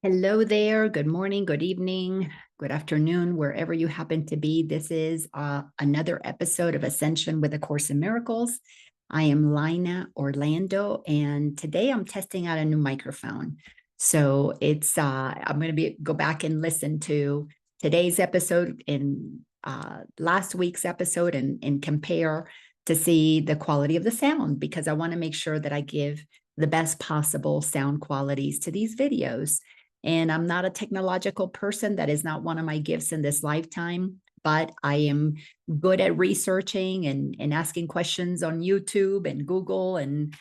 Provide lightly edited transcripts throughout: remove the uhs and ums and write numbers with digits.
Hello there. Good morning, good evening, good afternoon, wherever you happen to be. This is another episode of Ascension with A Course in Miracles. I am Laina Orlando, and today I'm testing out a new microphone. So I'm going to go back and listen to today's episode and last week's episode and compare to see the quality of the sound, because I want to make sure that I give the best possible sound qualities to these videos. And I'm not a technological person. That is not one of my gifts in this lifetime, but I am good at researching and asking questions on YouTube and Google and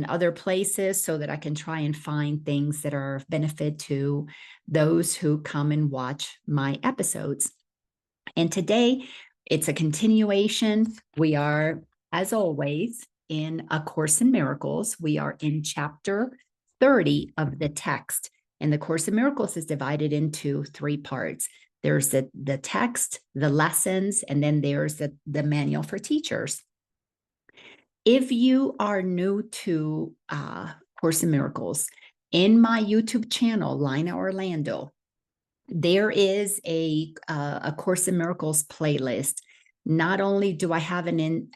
other places so that I can try and find things that are of benefit to those who come and watch my episodes. And today it's a continuation. We are, as always, in A Course in Miracles. We are in chapter 30 of the text. And the Course in Miracles is divided into three parts. There's the text, the lessons, and then there's the manual for teachers. If you are new to Course in Miracles, in my YouTube channel, Laina Orlando, there is a Course in Miracles playlist. Not only do I have an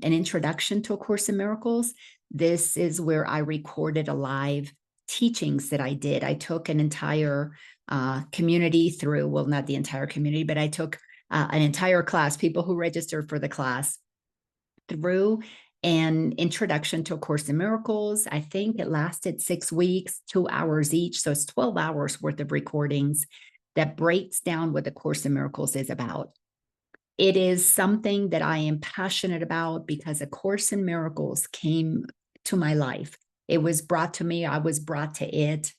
introduction to A Course in Miracles, this is where I recorded a live teachings that I did. I took an entire community through, well, not the entire community, but I took an entire class, people who registered for the class, through an introduction to A Course in Miracles. I think it lasted 6 weeks, 2 hours each. So it's 12 hours worth of recordings that breaks down what the Course in Miracles is about. It is something that I am passionate about because A Course in Miracles came to my life. It was brought to me. I was brought to it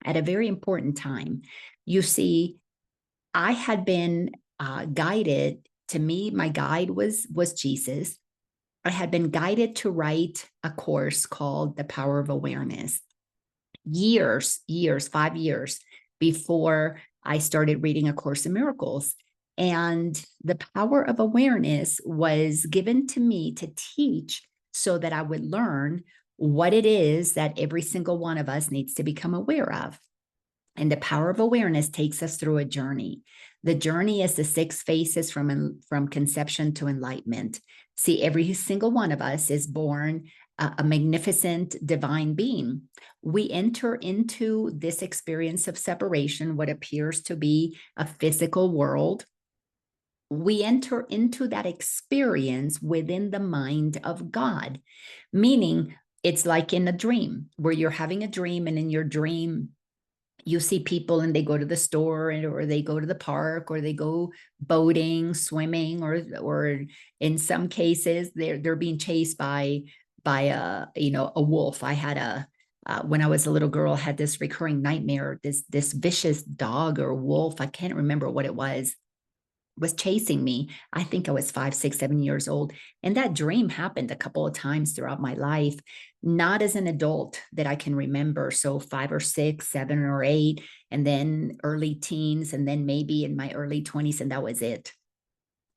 at a very important time. You see, I had been guided. To me, my guide was Jesus. I had been guided to write a course called The Power of Awareness years, 5 years before I started reading A Course in Miracles. And the power of awareness was given to me to teach so that I would learn what it is that every single one of us needs to become aware of. And the power of awareness takes us through a journey. The journey is the 6 phases from conception to enlightenment. See, every single one of us is born a magnificent divine being. We enter into this experience of separation, what appears to be a physical world. We enter into that experience within the mind of God, meaning it's like in a dream where you're having a dream, and in your dream, you see people and they go to the store or they go to the park or they go boating, swimming, or in some cases they're being chased by a wolf. I had when I was a little girl, I had this recurring nightmare. This vicious dog or wolf, I can't remember what it was chasing me. I think I was 5, 6, 7 years old. And that dream happened a couple of times throughout my life, not as an adult that I can remember. So 5 or 6, 7 or 8, and then early teens, and then maybe in my early 20s, and that was it.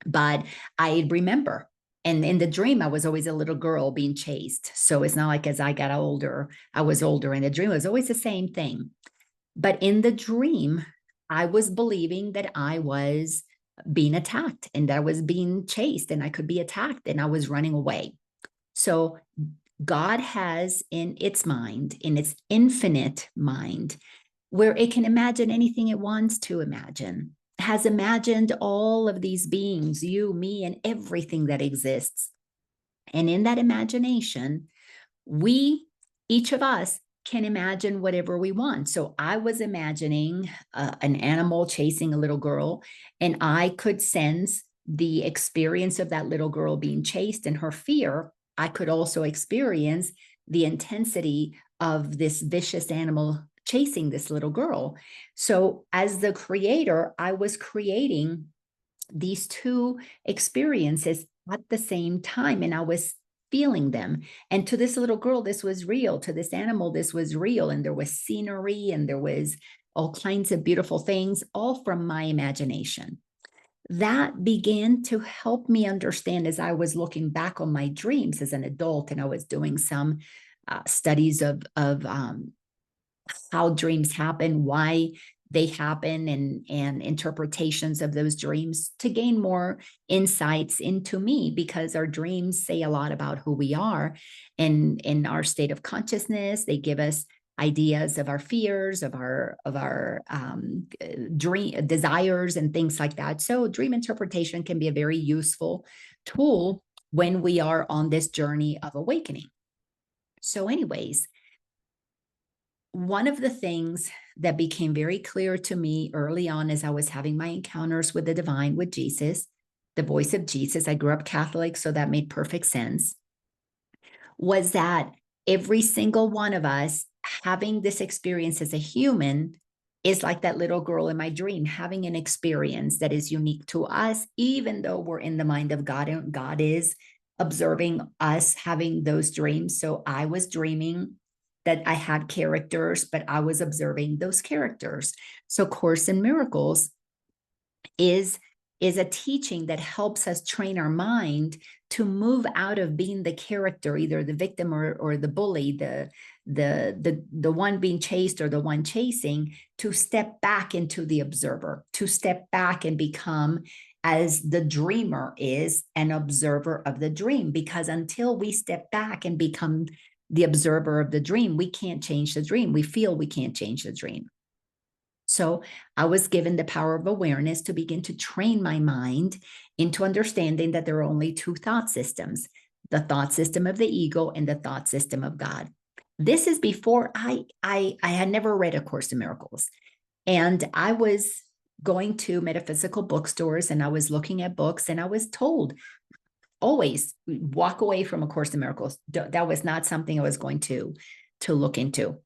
But I remember. And in the dream, I was always a little girl being chased. So it's not like as I got older, I was older. And the dream was always the same thing. But in the dream, I was believing that I was being attacked and that I was being chased and I could be attacked and I was running away. So God has in its mind, in its infinite mind, where it can imagine anything it wants to imagine, has imagined all of these beings, you, me, and everything that exists. And in that imagination, each of us, can imagine whatever we want. So I was imagining an animal chasing a little girl, and I could sense the experience of that little girl being chased and her fear. I could also experience the intensity of this vicious animal chasing this little girl. So as the creator, I was creating these two experiences at the same time, and I was feeling them. And to this little girl, this was real. To this animal, this was real. And there was scenery and there was all kinds of beautiful things, all from my imagination. That began to help me understand as I was looking back on my dreams as an adult, and I was doing some studies of how dreams happen, why they happen, and interpretations of those dreams to gain more insights into me, because our dreams say a lot about who we are and in our state of consciousness. They give us ideas of our fears, of our dream desires and things like that. So dream interpretation can be a very useful tool when we are on this journey of awakening. So anyways, one of the things that became very clear to me early on as I was having my encounters with the divine, with Jesus, the voice of Jesus — I grew up Catholic, so that made perfect sense — was that every single one of us having this experience as a human is like that little girl in my dream, having an experience that is unique to us, even though we're in the mind of God and God is observing us having those dreams. So I was dreaming that I had characters, but I was observing those characters. So Course in Miracles is a teaching that helps us train our mind to move out of being the character, either the victim or the bully, the one being chased or the one chasing, to step back into the observer, to step back and become, as the dreamer is, an observer of the dream. Because until we step back and become the observer of the dream, we can't change the dream. We feel we can't change the dream. So I was given the power of awareness to begin to train my mind into understanding that there are only two thought systems: the thought system of the ego and the thought system of God. This is before I had never read A Course in Miracles. And I was going to metaphysical bookstores and I was looking at books, and I was told, always walk away from A Course in Miracles. That was not something I was going to look into,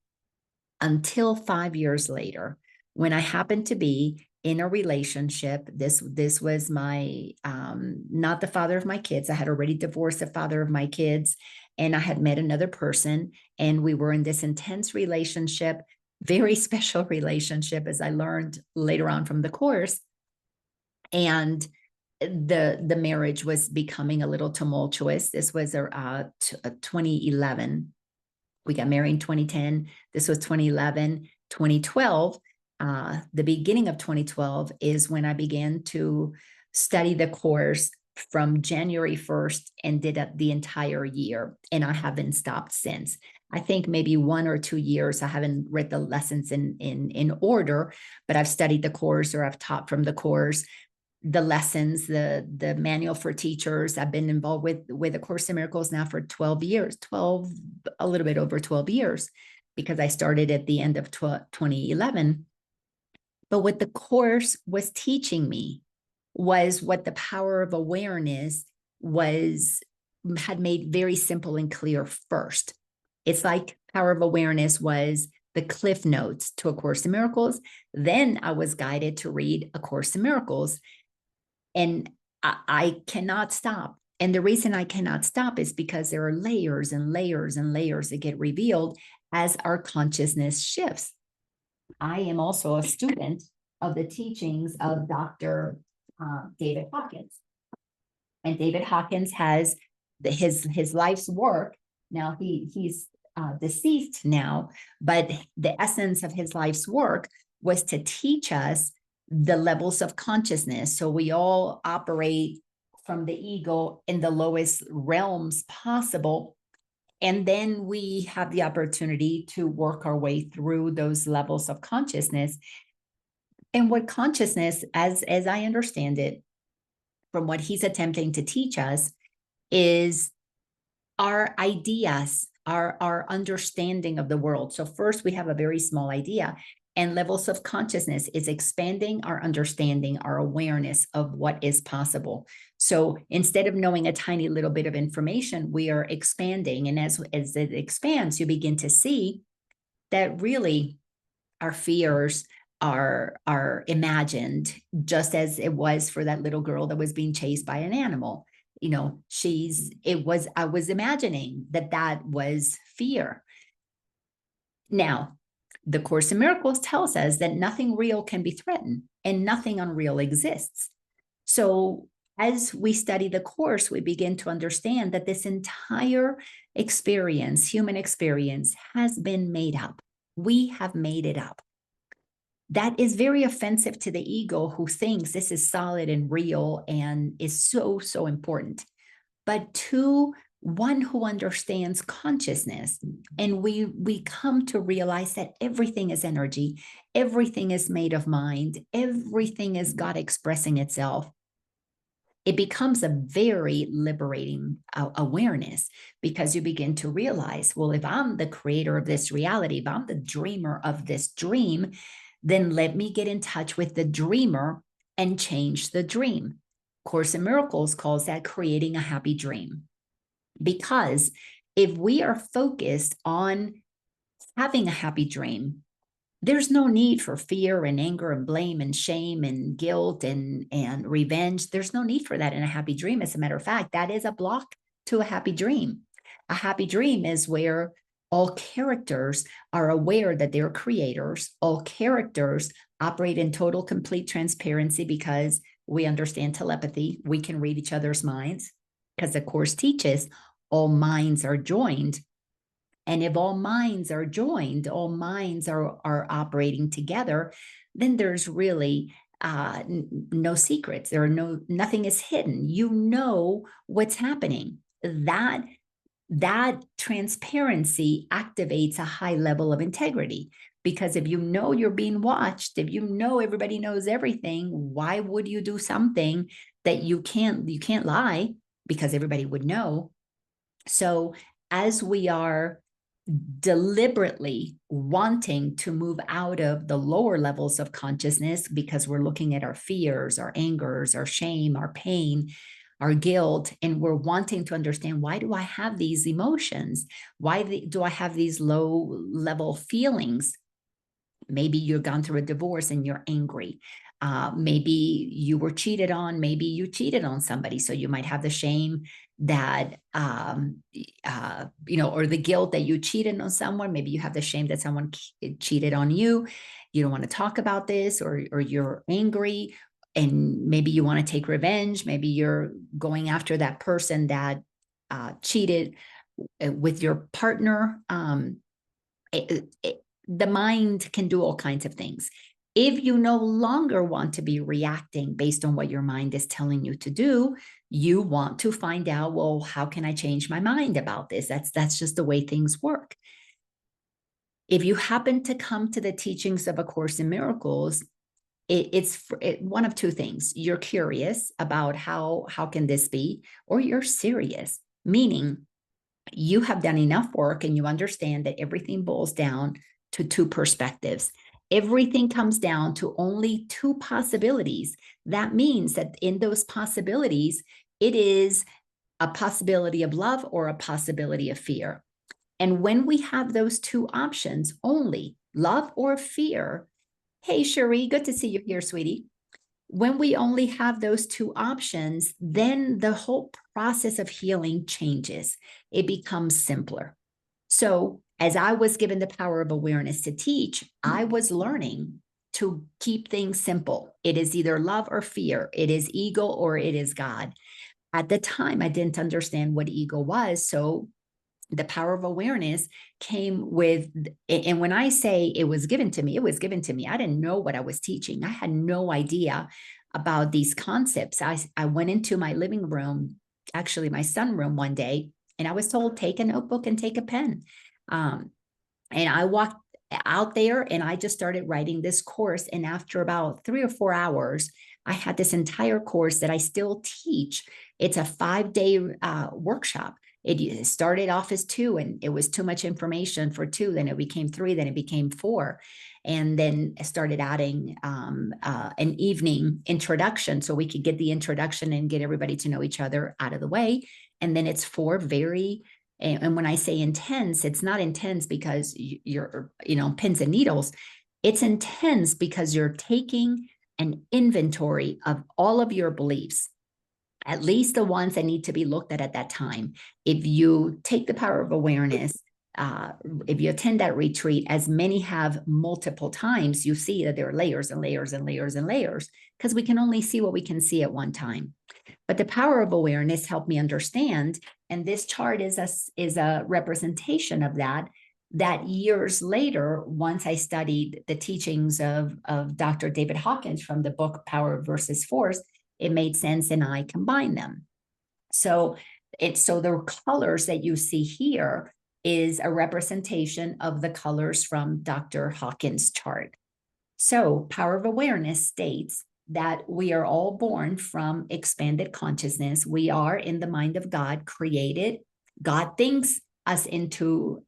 until 5 years later, when I happened to be in a relationship. This was my not the father of my kids. I had already divorced the father of my kids, and I had met another person, and we were in this intense relationship, very special relationship, as I learned later on from the Course. And the marriage was becoming a little tumultuous. This was 2011. We got married in 2010. This was 2011. 2012, the beginning of 2012 is when I began to study the Course from January 1st and did it the entire year. And I haven't stopped since. I think maybe 1 or 2 years I haven't read the lessons in order, but I've studied the Course, or I've taught from the Course, the lessons, the manual for teachers. I've been involved with A Course in Miracles now for 12 years, a little bit over 12 years, because I started at the end of 2011. But what the Course was teaching me was what the power of awareness had made very simple and clear first. It's like power of awareness was the cliff notes to A Course in Miracles. Then I was guided to read A Course in Miracles. And I cannot stop. And the reason I cannot stop is because there are layers and layers and layers that get revealed as our consciousness shifts. I am also a student of the teachings of Dr. David Hawkins. And David Hawkins has his life's work. Now he's deceased now, but the essence of his life's work was to teach us the levels of consciousness. So we all operate from the ego in the lowest realms possible. And then we have the opportunity to work our way through those levels of consciousness. And what consciousness, as I understand it, from what he's attempting to teach us, is our ideas, our understanding of the world. So first we have a very small idea. And levels of consciousness is expanding our understanding, our awareness of what is possible. So instead of knowing a tiny little bit of information, we are expanding. And as it expands, you begin to see that really our fears are imagined, just as it was for that little girl that was being chased by an animal. You know, I was imagining that was fear. Now, the Course in Miracles tells us that nothing real can be threatened and nothing unreal exists. So as we study the Course, we begin to understand that this entire experience, human experience, has been made up. We have made it up. That is very offensive to the ego, who thinks this is solid and real and is so, so important. But to one who understands consciousness, and we come to realize that everything is energy, everything is made of mind, everything is God expressing itself. It becomes a very liberating awareness, because you begin to realize, well, if I'm the creator of this reality, if I'm the dreamer of this dream, then let me get in touch with the dreamer and change the dream. Course in Miracles calls that creating a happy dream. Because if we are focused on having a happy dream, there's no need for fear and anger and blame and shame and guilt and revenge. There's no need for that in a happy dream. As a matter of fact, that is a block to a happy dream. A happy dream is where all characters are aware that they're creators. All characters operate in total, complete transparency, because we understand telepathy. We can read each other's minds, because the Course teaches all minds are joined. And if all minds are joined, all minds are operating together, then there's really no secrets. Nothing is hidden. You know what's happening. That transparency activates a high level of integrity, because if you know you're being watched, if you know everybody knows everything, why would you do something that you can't lie, because everybody would know. So as we are deliberately wanting to move out of the lower levels of consciousness, because we're looking at our fears, our angers, our shame, our pain, our guilt, and we're wanting to understand, why do I have these emotions? Why do I have these low level feelings? Maybe you've gone through a divorce and you're angry. Maybe you were cheated on. Maybe you cheated on somebody. So you might have the shame that, or the guilt that you cheated on someone. Maybe you have the shame that someone cheated on you. You don't want to talk about this, or you're angry, and maybe you want to take revenge. Maybe you're going after that person that cheated with your partner. The mind can do all kinds of things. If you no longer want to be reacting based on what your mind is telling you to do, you want to find out, well, how can I change my mind about this? That's just the way things work. If you happen to come to the teachings of A Course in Miracles, it's one of two things. You're curious about how can this be, or you're serious, meaning you have done enough work and you understand that everything boils down to two perspectives. Everything comes down to only two possibilities. That means that in those possibilities, it is a possibility of love or a possibility of fear. And when we have those two options, only love or fear. Hey, Shere, good to see you here, sweetie. When we only have those two options, then the whole process of healing changes. It becomes simpler. So as I was given the power of awareness to teach, I was learning to keep things simple. It is either love or fear. It is ego or it is God. At the time, I didn't understand what ego was. So the power of awareness came with, and when I say it was given to me, it was given to me. I didn't know what I was teaching. I had no idea about these concepts. I went into my living room, actually my sunroom one day, and I was told, take a notebook and take a pen. And I walked out there and I just started writing this course. And after about 3 or 4 hours, I had this entire course that I still teach. It's a 5-day workshop. It started off as 2, and it was too much information for 2. Then it became 3, then it became 4. And then I started adding an evening introduction so we could get the introduction and get everybody to know each other out of the way. And then it's 4 very, and when I say intense, it's not intense because you're, pins and needles. It's intense because you're taking an inventory of all of your beliefs, at least the ones that need to be looked at that time. If you take the power of awareness, if you attend that retreat, as many have multiple times, you see that there are layers and layers and layers and layers, because we can only see what we can see at one time. But the power of awareness helped me understand, and this chart is a representation of that. that years later, once I studied the teachings of Dr. David Hawkins from the book Power versus Force, it made sense and I combined them. So the colors that you see here is a representation of the colors from Dr. Hawkins' chart. So Power of Awareness states that we are all born from expanded consciousness. We are in the mind of God created. God thinks us into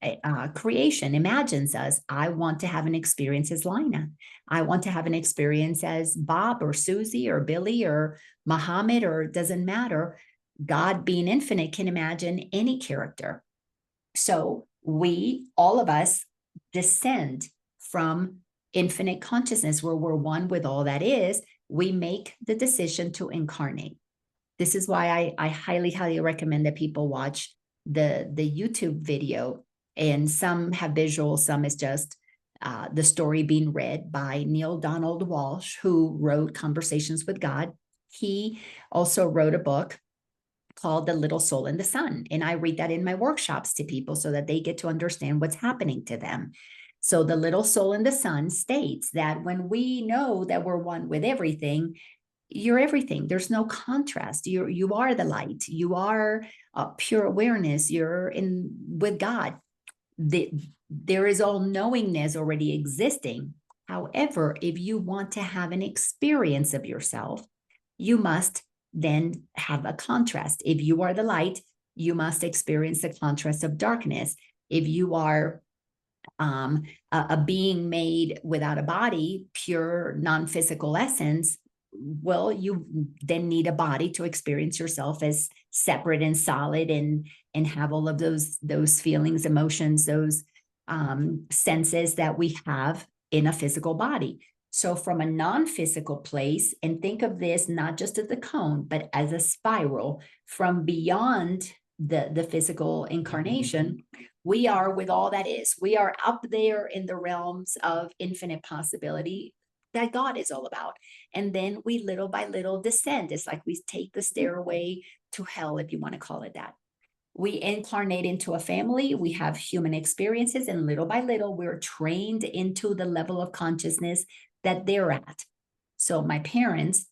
creation, imagines us. I want to have an experience as Laina. I want to have an experience as Bob or Susie or Billy or Muhammad, or it doesn't matter. God, being infinite, can imagine any character. So we, all of us, descend from infinite consciousness where we're one with all that is. We make the decision to incarnate. This is why I highly, highly recommend that people watch the YouTube video. And some have visual, some is just the story being read by Neil Donald Walsh, who wrote Conversations with God. He also wrote a book called The Little Soul in the Sun. And I read that in my workshops to people so that they get to understand what's happening to them. So the little soul in the sun states that when we know that we're one with everything, you're everything. There's no contrast. You are the light. You are pure awareness. You're in with God. There is all knowingness already existing. However, if you want to have an experience of yourself, you must then have a contrast. If you are the light, you must experience the contrast of darkness. If you are a being made without a body, pure non-physical essence, well, you then need a body to experience yourself as separate and solid and have all of those feelings, emotions, those senses that we have in a physical body. So from a non-physical place, and think of this not just as the cone, but as a spiral from beyond the physical incarnation, we are with all that is. We are up there in the realms of infinite possibility that God is all about. And then we little by little descend. It's like we take the stairway to hell, if you want to call it that. We incarnate into a family, we have human experiences, and little by little, we're trained into the level of consciousness that they're at. So my parents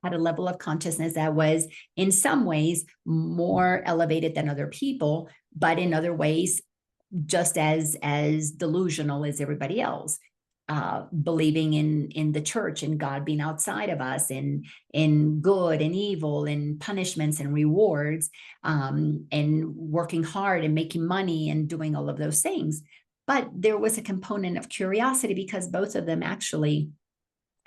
had a level of consciousness that was in some ways more elevated than other people, but in other ways, just as delusional as everybody else. Believing in the church and God being outside of us, in good and evil and punishments and rewards, and working hard and making money and doing all of those things. But there was a component of curiosity because both of them actually,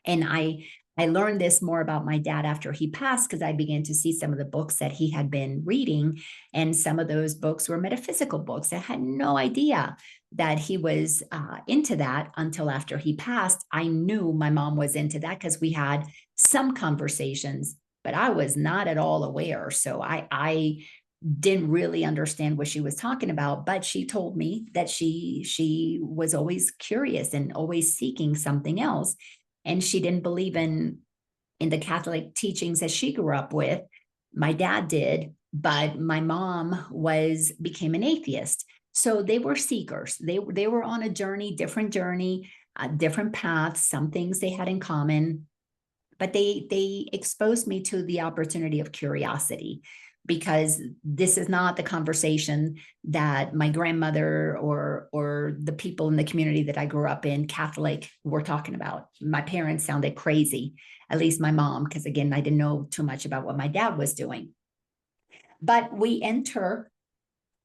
and I learned this more about my dad after he passed because I began to see some of the books that he had been reading. And some of those books were metaphysical books. I had no idea that he was into that until after he passed. I knew my mom was into that because we had some conversations, but I was not at all aware. So I didn't really understand what she was talking about, but she told me that she was always curious and always seeking something else. And she didn't believe in the Catholic teachings that she grew up with. My dad did, but my mom became an atheist. So they were seekers. They were on a journey, different paths, some things they had in common, but they exposed me to the opportunity of curiosity, because this is not the conversation that my grandmother or the people in the community that I grew up in, Catholic, were talking about. My parents sounded crazy, at least my mom, because again, I didn't know too much about what my dad was doing. But we enter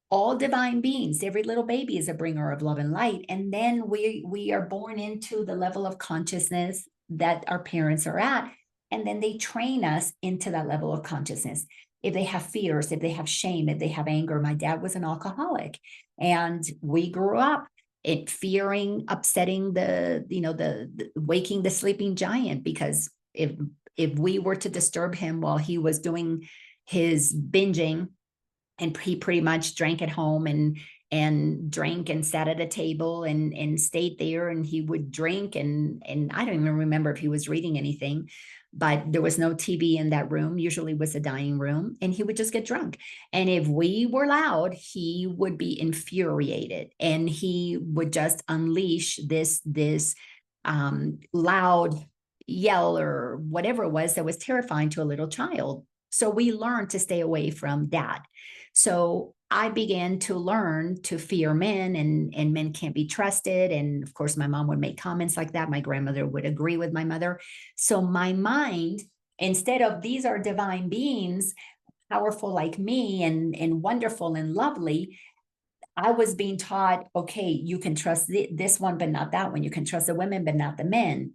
all divine beings. Every little baby is a bringer of love and light. And then we are born into the level of consciousness that our parents are at. And then they train us into that level of consciousness. If they have fears, if they have shame, if they have anger. My dad was an alcoholic, and we grew up fearing upsetting the waking the sleeping giant, because if we were to disturb him while he was doing his binging, and he pretty much drank at home, and and drank and sat at a table and stayed there, and he would drink and I don't even remember if he was reading anything, but there was no TV in that room. Usually it was a dining room, and he would just get drunk. And if we were loud, he would be infuriated, and he would just unleash this loud yell or whatever it was that was terrifying to a little child. So we learned to stay away from that. So I began to learn to fear men, and men can't be trusted. And of course, my mom would make comments like that. My grandmother would agree with my mother. So my mind, instead of these are divine beings, powerful like me and wonderful and lovely, I was being taught, okay, you can trust this one, but not that one. You can trust the women, but not the men.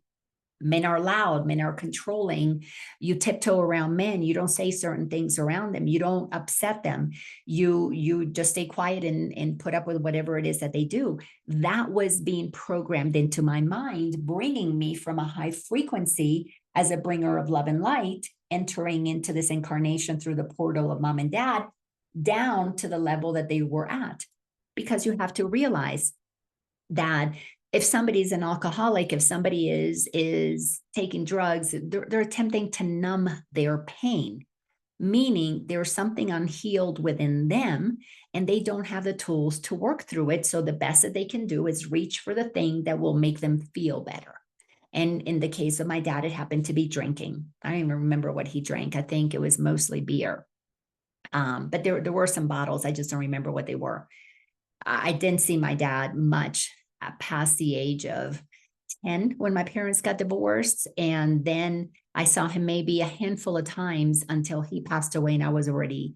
Men are loud, men are controlling. You tiptoe around men. You don't say certain things around them. You don't upset them. You just stay quiet and put up with whatever it is that they do. That was being programmed into my mind, bringing me from a high frequency as a bringer of love and light, entering into this incarnation through the portal of mom and dad, down to the level that they were at. Because you have to realize that if somebody's an alcoholic, if somebody is taking drugs, they're attempting to numb their pain, meaning there's something unhealed within them and they don't have the tools to work through it. So the best that they can do is reach for the thing that will make them feel better. And in the case of my dad, it happened to be drinking. I don't even remember what he drank. I think it was mostly beer. But there were some bottles. I just don't remember what they were. I didn't see my dad much past the age of 10 when my parents got divorced. And then I saw him maybe a handful of times until he passed away, and I was already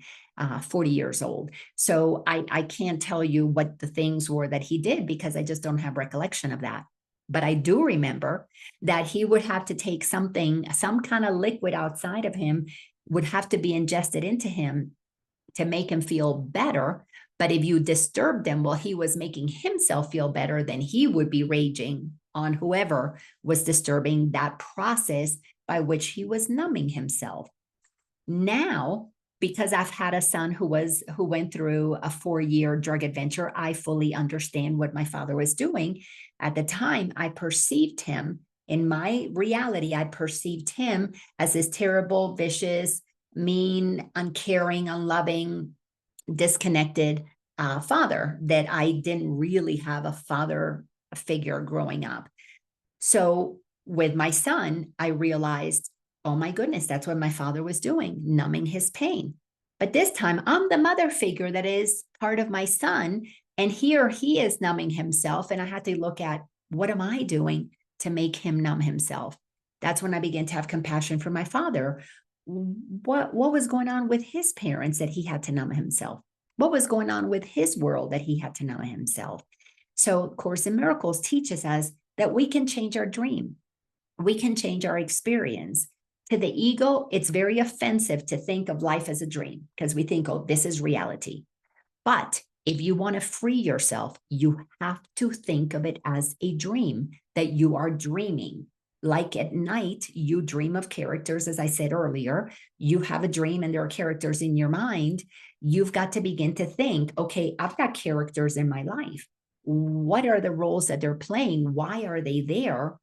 40 years old. So I can't tell you what the things were that he did because I just don't have recollection of that. But I do remember that he would have to take something, some kind of liquid outside of him would have to be ingested into him to make him feel better. But if you disturbed him while he was making himself feel better, then he would be raging on whoever was disturbing that process by which he was numbing himself. Now, because I've had a son who went through a 4-year drug adventure, I fully understand what my father was doing. At the time, I perceived him, in my reality, I perceived him as this terrible, vicious, mean, uncaring, unloving, disconnected father, that I didn't really have a father figure growing up. So with my son, I realized, oh my goodness, that's what my father was doing, numbing his pain. But this time I'm the mother figure that is part of my son. And here he is numbing himself. And I had to look at, what am I doing to make him numb himself? That's when I began to have compassion for my father. What was going on with his parents that he had to numb himself? What was going on with his world that he had to numb himself? So Course in Miracles teaches us that we can change our dream. We can change our experience. To the ego, it's very offensive to think of life as a dream because we think, oh, this is reality. But if you want to free yourself, you have to think of it as a dream, that you are dreaming. Like at night, you dream of characters, as I said earlier. You have a dream and there are characters in your mind. You've got to begin to think, okay, I've got characters in my life. What are the roles that they're playing? Why are they there?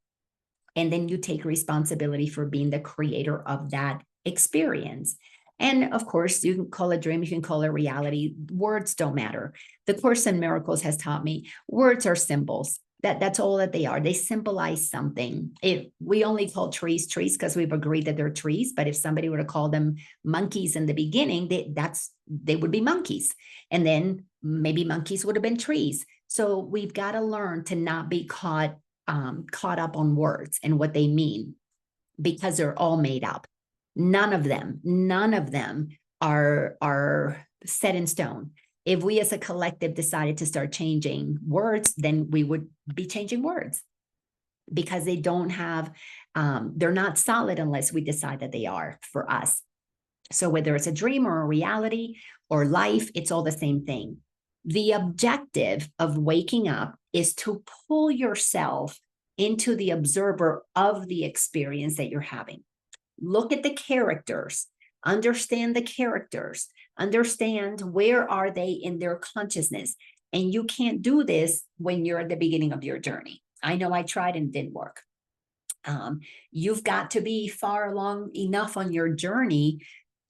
And then you take responsibility for being the creator of that experience. And of course, you can call it dream, you can call it reality. Words don't matter. The Course in Miracles has taught me words are symbols. That's all that they are. They symbolize something. If we only call trees because we've agreed that they're trees, but if somebody were to call them monkeys in the beginning, they would be monkeys. And then maybe monkeys would have been trees. So we've got to learn to not be caught up on words and what they mean, because they're all made up. None of them are set in stone. If we as a collective decided to start changing words, then we would be changing words, because they don't have, they're not solid unless we decide that they are for us. So whether it's a dream or a reality or life, it's all the same thing. The objective of waking up is to pull yourself into the observer of the experience that you're having. Look at the characters, understand the characters, understand where are they in their consciousness. And you can't do this when you're at the beginning of your journey. I know I tried and it didn't work. You've got to be far along enough on your journey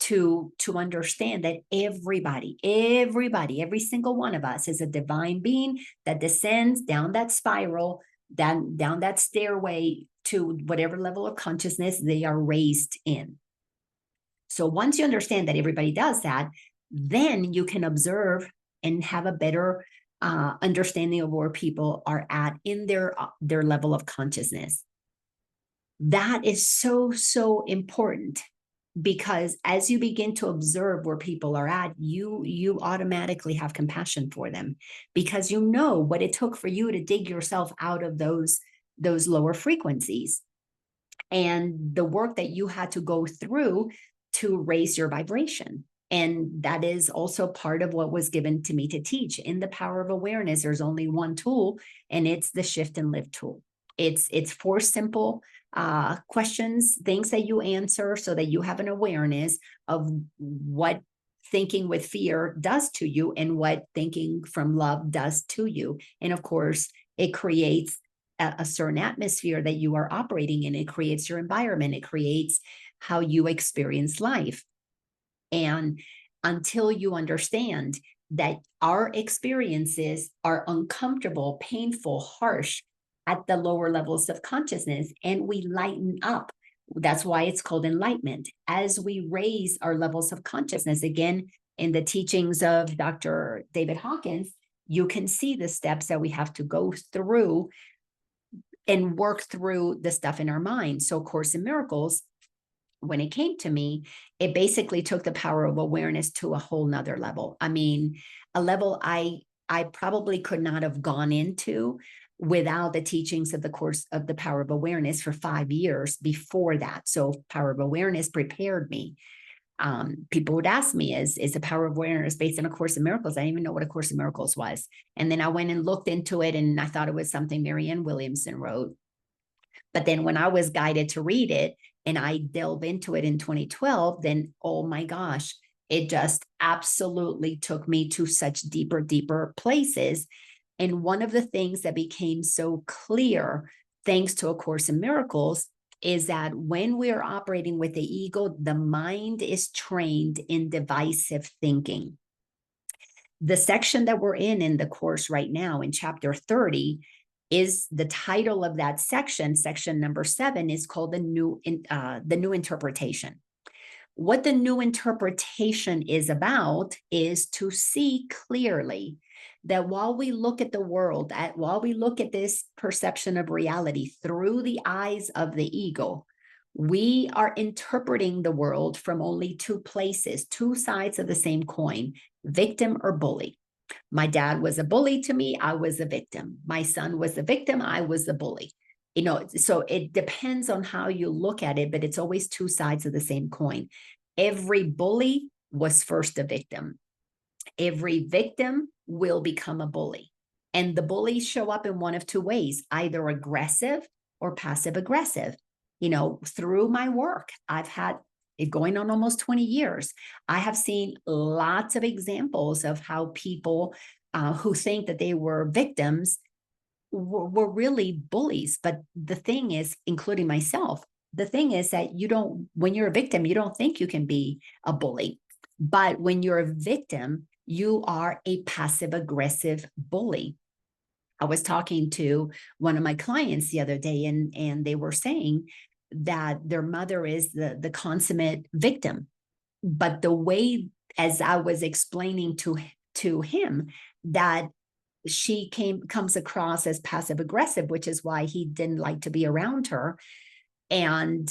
to understand that everybody, every single one of us is a divine being that descends down that spiral, down that stairway to whatever level of consciousness they are raised in. So once you understand that everybody does that, then you can observe and have a better understanding of where people are at in their level of consciousness. That is so, so important, because as you begin to observe where people are at, you automatically have compassion for them, because you know what it took for you to dig yourself out of those lower frequencies and the work that you had to go through to raise your vibration. And that is also part of what was given to me to teach. In the power of awareness, there's only one tool, and it's the shift and live tool. It's 4 simple questions, things that you answer so that you have an awareness of what thinking with fear does to you and what thinking from love does to you. And of course, it creates a certain atmosphere that you are operating in. It creates your environment. It creates how you experience life. And until you understand that our experiences are uncomfortable, painful, harsh at the lower levels of consciousness, and we lighten up. That's why it's called enlightenment. As we raise our levels of consciousness, again, in the teachings of Dr. David Hawkins, you can see the steps that we have to go through and work through the stuff in our mind. So Course in Miracles, when it came to me, it basically took the power of awareness to a whole nother level. I mean, a level I probably could not have gone into without the teachings of the Course of the Power of Awareness for 5 years before that. So Power of Awareness prepared me. People would ask me, is the Power of Awareness based on A Course in Miracles? I didn't even know what A Course in Miracles was. And then I went and looked into it, and I thought it was something Marianne Williamson wrote. But then when I was guided to read it and I delved into it in 2012, then, oh my gosh, it just absolutely took me to such deeper places. And one of the things that became so clear, thanks to A Course in Miracles, is that when we are operating with the ego, the mind is trained in divisive thinking. The section that we're in the course right now, in chapter 30, is the title of that section. Section number 7 is called the new interpretation. What the new interpretation is about is to see clearly that while we look at the world, while we look at this perception of reality through the eyes of the ego, we are interpreting the world from only 2 places, 2 sides of the same coin, victim or bully. My dad was a bully to me. I was a victim. My son was the victim. I was the bully. So it depends on how you look at it, but it's always 2 sides of the same coin. Every bully was first a victim. Every victim will become a bully. And the bullies show up in one of 2 ways, either aggressive or passive aggressive. Through my work, I've had it going on almost 20 years. I have seen lots of examples of how people who think that they were victims were really bullies. But the thing is, including myself, the thing is that when you're a victim, you don't think you can be a bully. But when you're a victim, you are a passive aggressive bully. I was talking to one of my clients the other day, and they were saying that their mother is the consummate victim. But the way, as I was explaining to him, that she comes across as passive aggressive, which is why he didn't like to be around her. And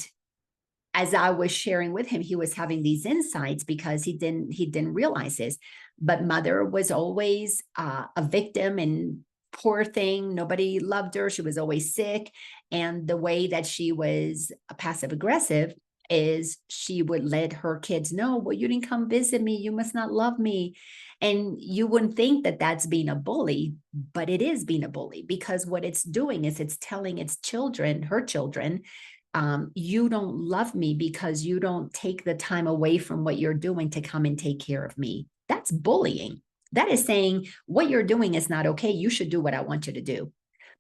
as I was sharing with him, he was having these insights because he didn't realize this. But mother was always a victim, and poor thing, nobody loved her. She was always sick. And the way that she was passive aggressive is she would let her kids know, well, you didn't come visit me. You must not love me. And you wouldn't think that that's being a bully, but it is being a bully, because what it's doing is it's telling its children, her children, you don't love me because you don't take the time away from what you're doing to come and take care of me. That's bullying. That is saying, what you're doing is not okay. You should do what I want you to do.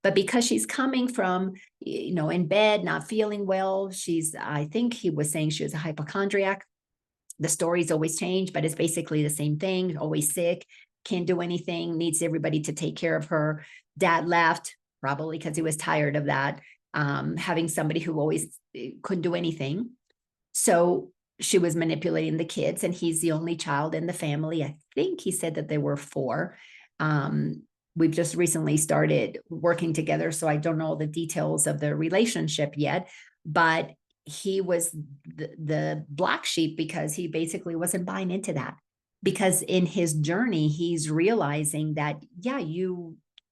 But because she's coming from, in bed, not feeling well, I think he was saying she was a hypochondriac. The stories always change, but it's basically the same thing, always sick, can't do anything, needs everybody to take care of her. Dad left, probably because he was tired of that, having somebody who always couldn't do anything. So she was manipulating the kids, and he's the only child in the family. I think he said that there were four. We've just recently started working together, so I don't know the details of the relationship yet, but he was the black sheep because he basically wasn't buying into that. Because in his journey, he's realizing that, yeah,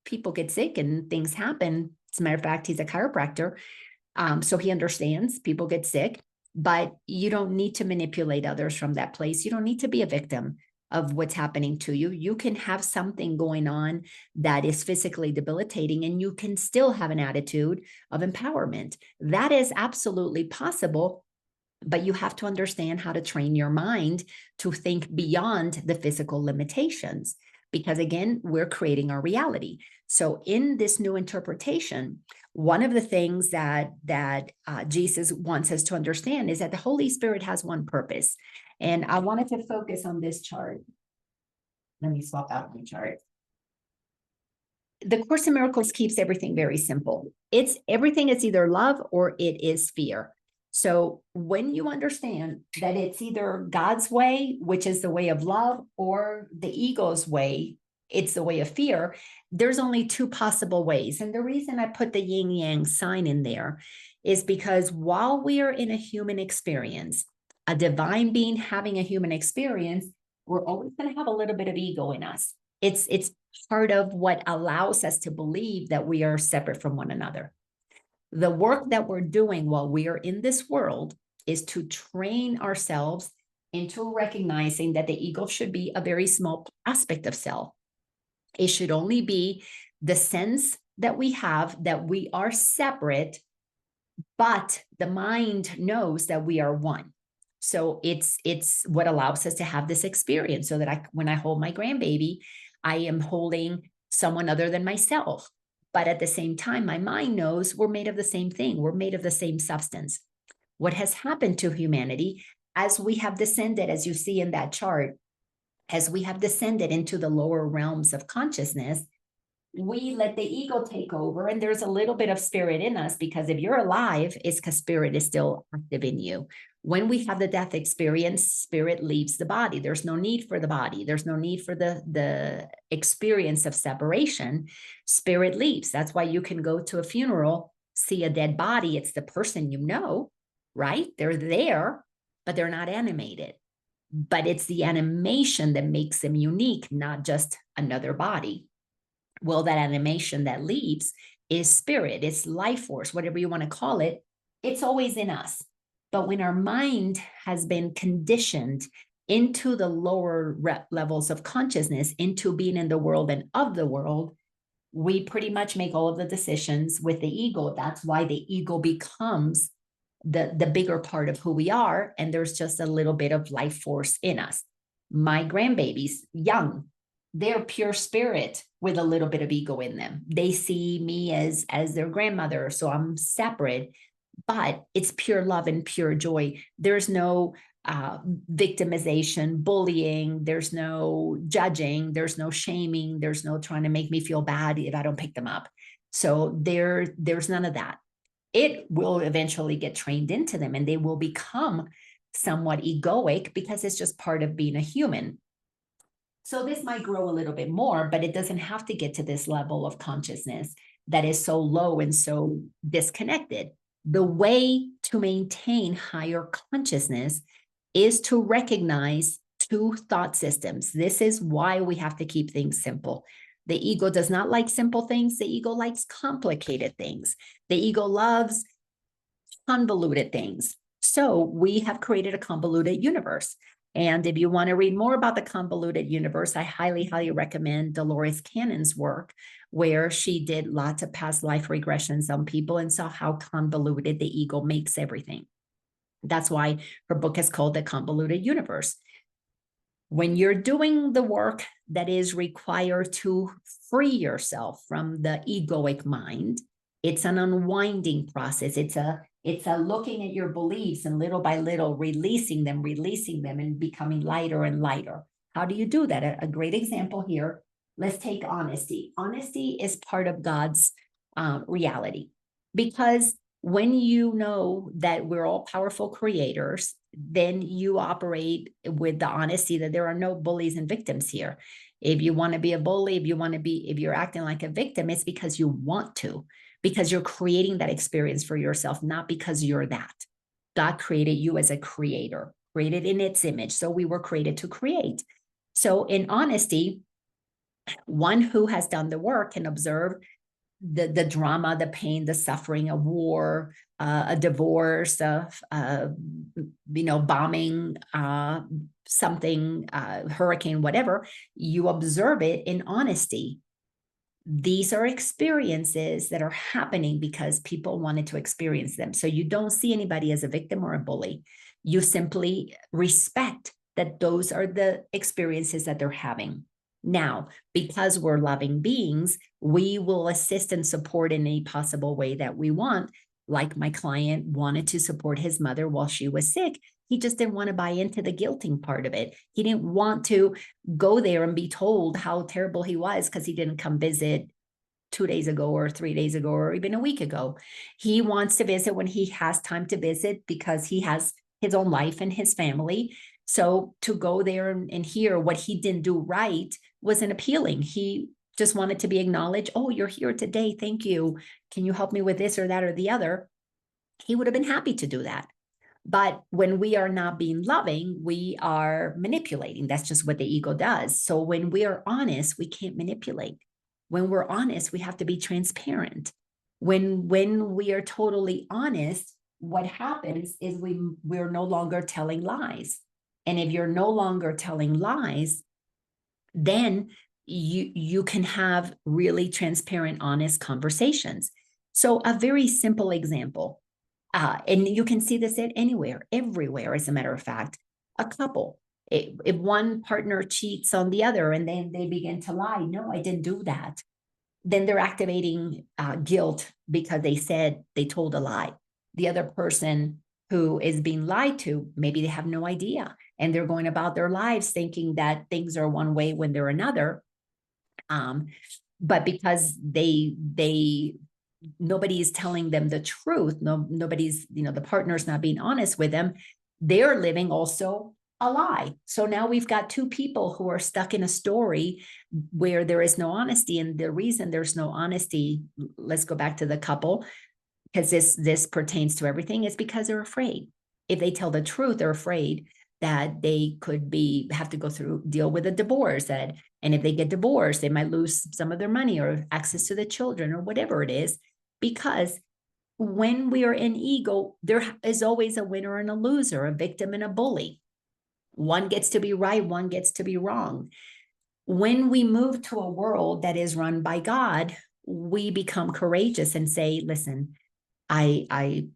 people get sick and things happen. As a matter of fact, he's a chiropractor. So he understands people get sick, but you don't need to manipulate others from that place. You don't need to be a victim of what's happening to you. You can have something going on that is physically debilitating, and you can still have an attitude of empowerment. That is absolutely possible, but you have to understand how to train your mind to think beyond the physical limitations. Because again, we're creating our reality. So in this new interpretation, one of the things that Jesus wants us to understand is that the Holy Spirit has one purpose. And I wanted to focus on this chart. Let me swap out my chart. The Course in Miracles keeps everything very simple. Everything is either love or it is fear. So when you understand that it's either God's way, which is the way of love, or the ego's way, it's the way of fear, there's only two possible ways. And the reason I put the yin yang sign in there is because while we are in a human experience, a divine being having a human experience, we're always going to have a little bit of ego in us. It's part of what allows us to believe that we are separate from one another. The work that we're doing while we are in this world is to train ourselves into recognizing that the ego should be a very small aspect of self. It should only be the sense that we have that we are separate, but the mind knows that we are one. So it's what allows us to have this experience, so that when I hold my grandbaby, I am holding someone other than myself. But at the same time, my mind knows we're made of the same thing. We're made of the same substance. What has happened to humanity as we have descended, as you see in that chart, as we have descended into the lower realms of consciousness, we let the ego take over, and there's a little bit of spirit in us, because if you're alive, it's because spirit is still active in you. When we have the death experience, spirit leaves the body. There's no need for the body. There's no need for the experience of separation. Spirit leaves. That's why you can go to a funeral, see a dead body. It's the person you know, right? They're there, but they're not animated. But it's the animation that makes them unique, not just another body. Well, that animation that leaves is spirit, it's life force, whatever you want to call it. It's always in us. But when our mind has been conditioned into the lower levels of consciousness, into being in the world and of the world, we pretty much make all of the decisions with the ego. That's why the ego becomes the bigger part of who we are. And there's just a little bit of life force in us. My grandbabies, young, they're pure spirit with a little bit of ego in them. They see me as their grandmother, so I'm separate, but it's pure love and pure joy. There's no victimization, bullying, there's no judging, there's no shaming, there's no trying to make me feel bad if I don't pick them up. So there's none of that. It will eventually get trained into them, and they will become somewhat egoic, because it's just part of being a human. So this might grow a little bit more, but it doesn't have to get to this level of consciousness that is so low and so disconnected. The way to maintain higher consciousness is to recognize two thought systems. This is why we have to keep things simple. The ego does not like simple things. The ego likes complicated things. The ego loves convoluted things. So we have created a convoluted universe. And if you want to read more about the convoluted universe, I highly, highly recommend Dolores Cannon's work, where she did lots of past life regressions on people and saw how convoluted the ego makes everything. That's why her book is called The Convoluted Universe. When you're doing the work that is required to free yourself from the egoic mind, it's an unwinding process. It's a looking at your beliefs and little by little releasing them, and becoming lighter and lighter. How do you do that? A great example here. Let's take honesty. Honesty is part of God's reality, because when you know that we're all powerful creators, then you operate with the honesty that there are no bullies and victims here. If you want to be a bully, if you're acting like a victim, it's because you want to, because you're creating that experience for yourself, not because you're that. God created you as a creator, created in its image. So we were created to create. So in honesty, one who has done the work can observe the drama, the pain, the suffering, a war, a divorce, bombing, something, hurricane, whatever. You observe it in honesty. These are experiences that are happening because people wanted to experience them. So you don't see anybody as a victim or a bully. You simply respect that those are the experiences that they're having. Now, because we're loving beings, we will assist and support in any possible way that we want. Like my client wanted to support his mother while she was sick. He just didn't want to buy into the guilting part of it. He didn't want to go there and be told how terrible he was because he didn't come visit 2 days ago or 3 days ago or even a week ago. He wants to visit when he has time to visit because he has his own life and his family. So to go there and hear what he didn't do right wasn't appealing. He just wanted to be acknowledged. Oh, you're here today. Thank you. Can you help me with this or that or the other? He would have been happy to do that. But when we are not being loving, we are manipulating. That's just what the ego does. So when we are honest, we can't manipulate. When we're honest, we have to be transparent. When we are totally honest, what happens is we're no longer telling lies. And if you're no longer telling lies, then you can have really transparent, honest conversations. So a very simple example, and you can see this anywhere, everywhere, as a matter of fact, a couple. If one partner cheats on the other and then they begin to lie, no, I didn't do that. Then they're activating guilt because they told a lie. The other person who is being lied to, maybe they have no idea. And they're going about their lives thinking that things are one way when they're another. But because nobody is telling them the truth, nobody's, the partner's not being honest with them, they're living also a lie. So now we've got two people who are stuck in a story where there is no honesty. And the reason there's no honesty, let's go back to the couple, because this pertains to everything, is because they're afraid. If they tell the truth, they're afraid that they could have to deal with a divorce. And if they get divorced, they might lose some of their money or access to the children or whatever it is. Because when we are in ego, there is always a winner and a loser, a victim and a bully. One gets to be right, one gets to be wrong. When we move to a world that is run by God, we become courageous and say, listen, I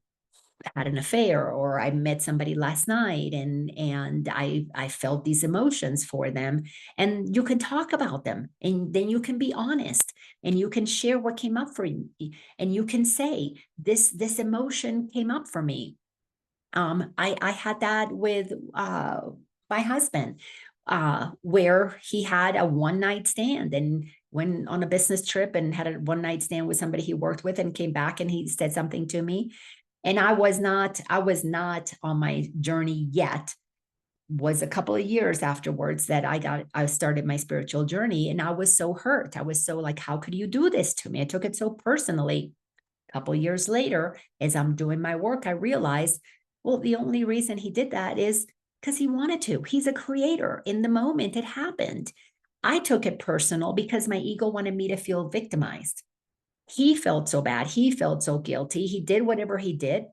had an affair, or I met somebody last night and I felt these emotions for them. And you can talk about them, and then you can be honest and you can share what came up for you. And you can say, this emotion came up for me. I had that with my husband, where he had a one-night stand and went on a business trip and had a one-night stand with somebody he worked with, and came back and he said something to me. And I was not on my journey yet. Was a couple of years afterwards that I started my spiritual journey, and I was so hurt. I was so like, how could you do this to me? I took it so personally. A couple of years later, as I'm doing my work, I realized, well, the only reason he did that is because he wanted to. He's a creator. In the moment it happened, I took it personal because my ego wanted me to feel victimized. He felt so bad. He felt so guilty. He did whatever he did,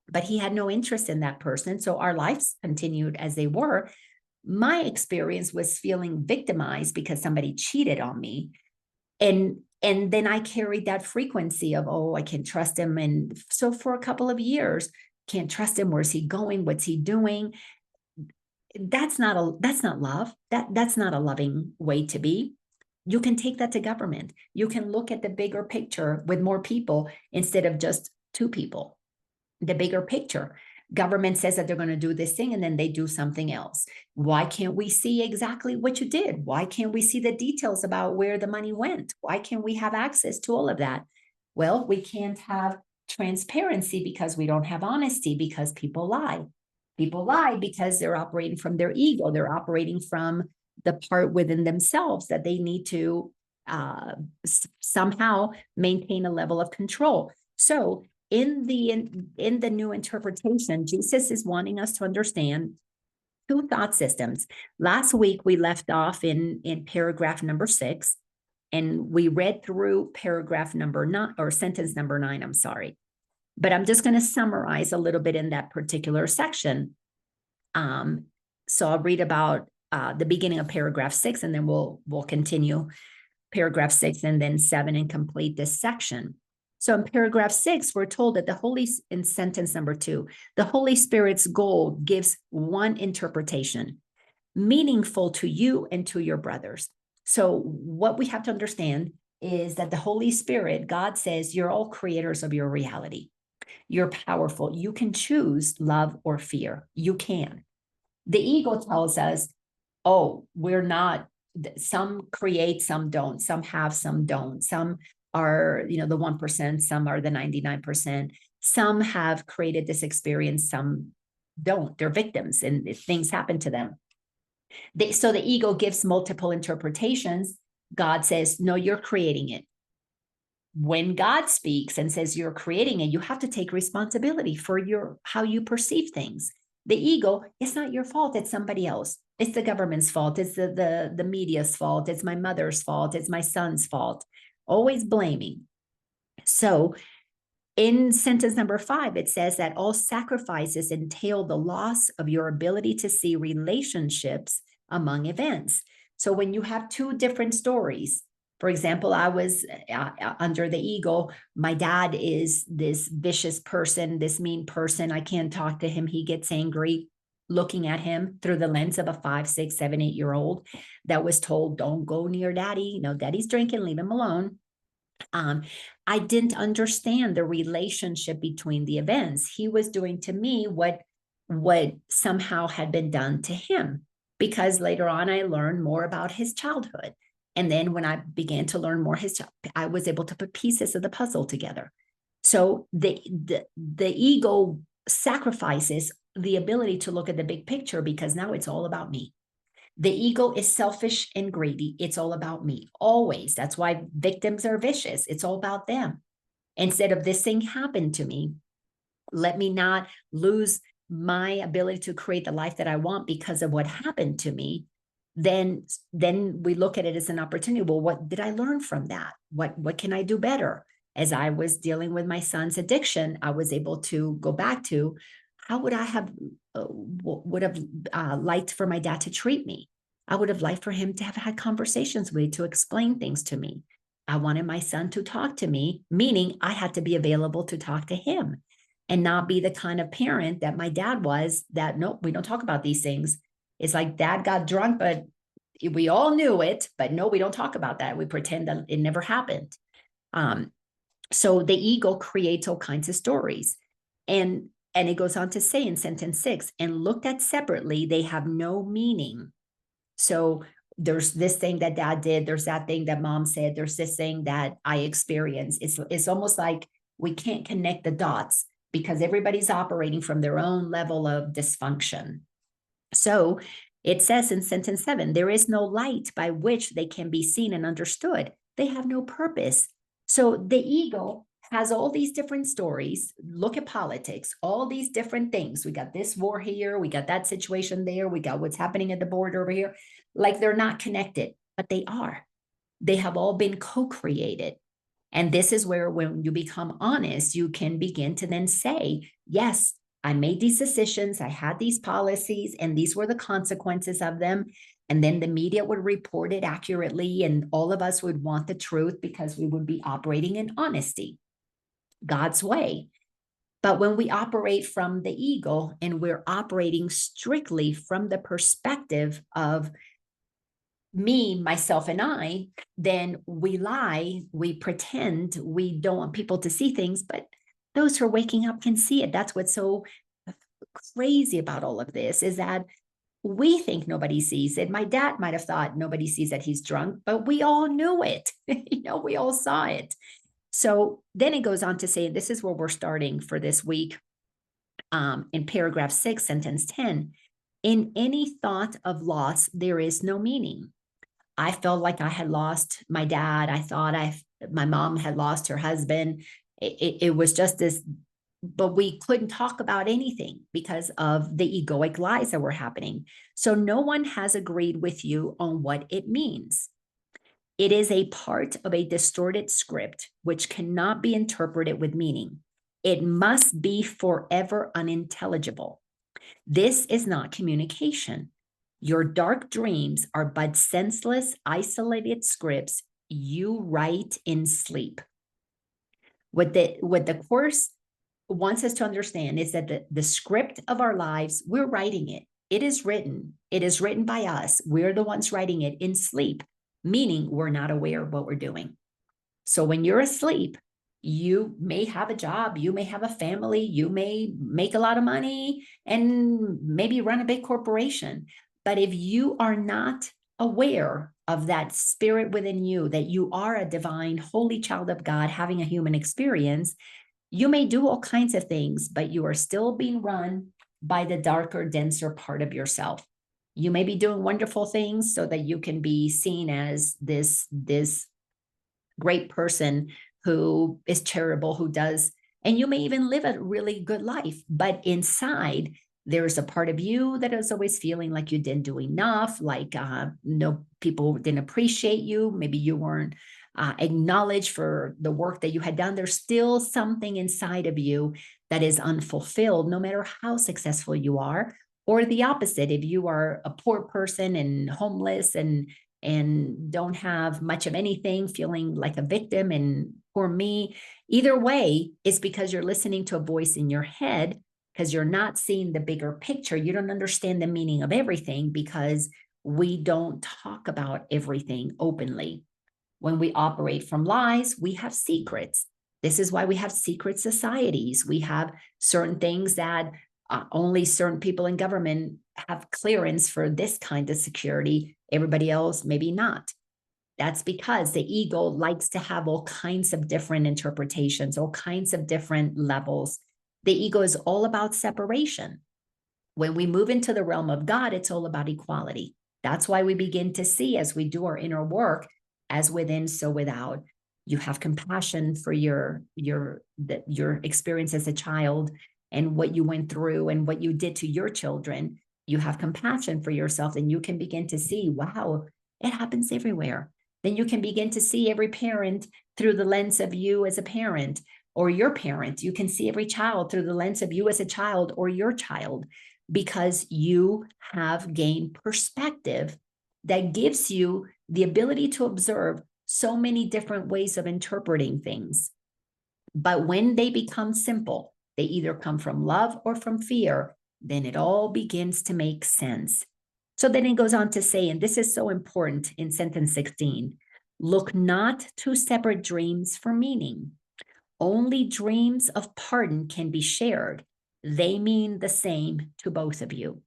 but he had no interest in that person. So our lives continued as they were. My experience was feeling victimized because somebody cheated on me. And then I carried that frequency of, oh, I can't trust him. And so for a couple of years, can't trust him. Where's he going? What's he doing? that's not love. That's not a loving way to be. You can take that to government. You can look at the bigger picture with more people instead of just two people. The bigger picture. Government says that they're going to do this thing and then they do something else. Why can't we see exactly what you did? Why can't we see the details about where the money went? Why can't we have access to all of that? Well, we can't have transparency because we don't have honesty, because people lie. People lie because they're operating from their ego. They're operating from the part within themselves that they need to somehow maintain a level of control. So in the new interpretation, Jesus is wanting us to understand two thought systems. Last week, we left off in paragraph number 6, and we read through paragraph number 9, or sentence number 9, I'm sorry. But I'm just going to summarize a little bit in that particular section. So I'll read about the beginning of paragraph 6, and then we'll continue paragraph 6 and then 7 and complete this section. So in paragraph 6, we're told that in sentence number 2, the Holy Spirit's goal gives one interpretation, meaningful to you and to your brothers. So what we have to understand is that the Holy Spirit, God says, you're all creators of your reality. You're powerful. You can choose love or fear. You can. The ego tells us, oh, we're not, some create, some don't, some have, some don't, some are, the 1%, some are the 99%, some have created this experience, some don't. They're victims and things happen to them. So the ego gives multiple interpretations. God says, no, you're creating it. When God speaks and says you're creating it, you have to take responsibility for how you perceive things. The ego, it's not your fault, it's somebody else. It's the government's fault, it's the media's fault, it's my mother's fault, it's my son's fault. Always blaming. So in sentence number 5, it says that all sacrifices entail the loss of your ability to see relationships among events. So when you have two different stories, for example, I was under the ego, my dad is this vicious person, this mean person. I can't talk to him. He gets angry. Looking at him through the lens of a 5, 6, 7, 8-year-old that was told, don't go near daddy. Daddy's drinking, leave him alone. I didn't understand the relationship between the events. He was doing to me what somehow had been done to him, because later on I learned more about his childhood. And then when I began to learn more, I was able to put pieces of the puzzle together. So the ego sacrifices the ability to look at the big picture, because now it's all about me. The ego is selfish and greedy. It's all about me, always. That's why victims are vicious. It's all about them. Instead of this thing happened to me, let me not lose my ability to create the life that I want because of what happened to me. Then we look at it as an opportunity. Well, what did I learn from that? What can I do better? As I was dealing with my son's addiction, I was able to go back to, how would I have liked for my dad to treat me? I would have liked for him to have had conversations with me, to explain things to me. I wanted my son to talk to me, meaning I had to be available to talk to him and not be the kind of parent that my dad was, that, nope, we don't talk about these things. It's like dad got drunk, but we all knew it, but no, we don't talk about that. We pretend that it never happened. So the ego creates all kinds of stories. And it goes on to say in sentence 6, and looked at separately, they have no meaning. So there's this thing that dad did, there's that thing that mom said, there's this thing that I experienced. It's almost like we can't connect the dots because everybody's operating from their own level of dysfunction. So it says in sentence 7, there is no light by which they can be seen and understood. They have no purpose. So the ego has all these different stories. Look at politics, all these different things. We got this war here, we got that situation there, we got what's happening at the border over here. Like they're not connected, but they are. They have all been co-created. And this is where, when you become honest, you can begin to then say, yes, I made these decisions, I had these policies, and these were the consequences of them. And then the media would report it accurately, and all of us would want the truth because we would be operating in honesty, God's way. But when we operate from the ego and we're operating strictly from the perspective of me, myself, and I, then we lie, we pretend, we don't want people to see things, but those who are waking up can see it. That's what's so crazy about all of this, is that we think nobody sees it. My dad might have thought nobody sees that he's drunk, but we all knew it. We all saw it. So then it goes on to say, this is where we're starting for this week, in paragraph 6, sentence 10. In any thought of loss, there is no meaning. I felt like I had lost my dad. I thought my mom had lost her husband. It was just this, but we couldn't talk about anything because of the egoic lies that were happening. So no one has agreed with you on what it means. It is a part of a distorted script which cannot be interpreted with meaning. It must be forever unintelligible. This is not communication. Your dark dreams are but senseless, isolated scripts you write in sleep. What the Course wants us to understand is that the script of our lives, we're writing it. It is written. It is written by us. We're the ones writing it in sleep, meaning we're not aware of what we're doing. So when you're asleep, you may have a job, you may have a family, you may make a lot of money, and maybe run a big corporation. But if you are not aware of that spirit within you, that you are a divine, holy child of God having a human experience, you may do all kinds of things, but you are still being run by the darker, denser part of yourself. You may be doing wonderful things so that you can be seen as this great person who is charitable, who does, and you may even live a really good life, but inside there's a part of you that is always feeling like you didn't do enough, like no, people didn't appreciate you, maybe you weren't acknowledged for the work that you had done. There's still something inside of you that is unfulfilled, no matter how successful you are. Or the opposite, if you are a poor person and homeless and don't have much of anything, feeling like a victim and poor me. Either way, it's because you're listening to a voice in your head, because you're not seeing the bigger picture. You don't understand the meaning of everything because we don't talk about everything openly. When we operate from lies, we have secrets. This is why we have secret societies. We have certain things that only certain people in government have clearance for this kind of security. Everybody else, maybe not. That's because the ego likes to have all kinds of different interpretations, all kinds of different levels. The ego is all about separation. When we move into the realm of God, it's all about equality. That's why we begin to see, as we do our inner work, as within, so without. You have compassion for your experience as a child and what you went through and what you did to your children. You have compassion for yourself, and you can begin to see, wow, it happens everywhere. Then you can begin to see every parent through the lens of you as a parent or your parent. You can see every child through the lens of you as a child or your child, because you have gained perspective that gives you the ability to observe so many different ways of interpreting things. But when they become simple, they either come from love or from fear, then it all begins to make sense. So then it goes on to say, and this is so important in sentence 16, look not to separate dreams for meaning. Only dreams of pardon can be shared. They mean the same to both of you.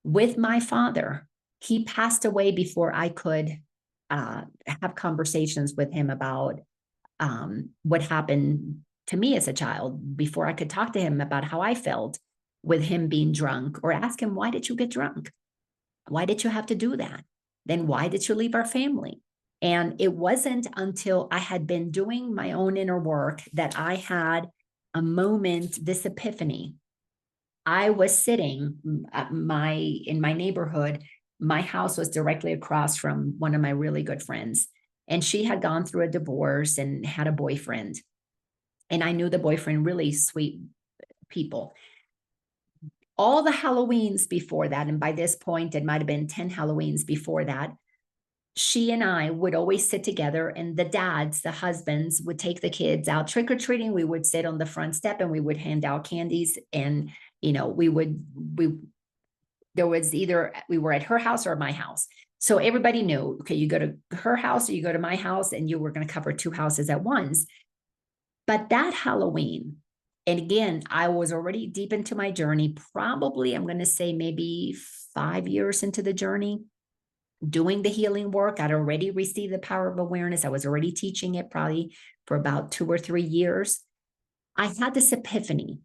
With my father, he passed away before I could have conversations with him about what happened to me as a child, before I could talk to him about how I felt with him being drunk, or ask him, why did you get drunk? Why did you have to do that? Then why did you leave our family? And it wasn't until I had been doing my own inner work that I had a moment, this epiphany. I was sitting in my neighborhood. My house was directly across from one of my really good friends, and she had gone through a divorce and had a boyfriend. And I knew the boyfriend, really sweet people. All the Halloweens before that, and by this point, it might have been 10 Halloweens before that, she and I would always sit together, and the dads, the husbands, would take the kids out trick or treating. We would sit on the front step and we would hand out candies. And, there was either we were at her house or my house. So everybody knew, okay, you go to her house or you go to my house, and you were going to cover two houses at once. But that Halloween, and again, I was already deep into my journey, probably, I'm going to say maybe 5 years into the journey, doing the healing work. I'd already received the power of awareness. I was already teaching it probably for about 2 or 3 years. I had this epiphany.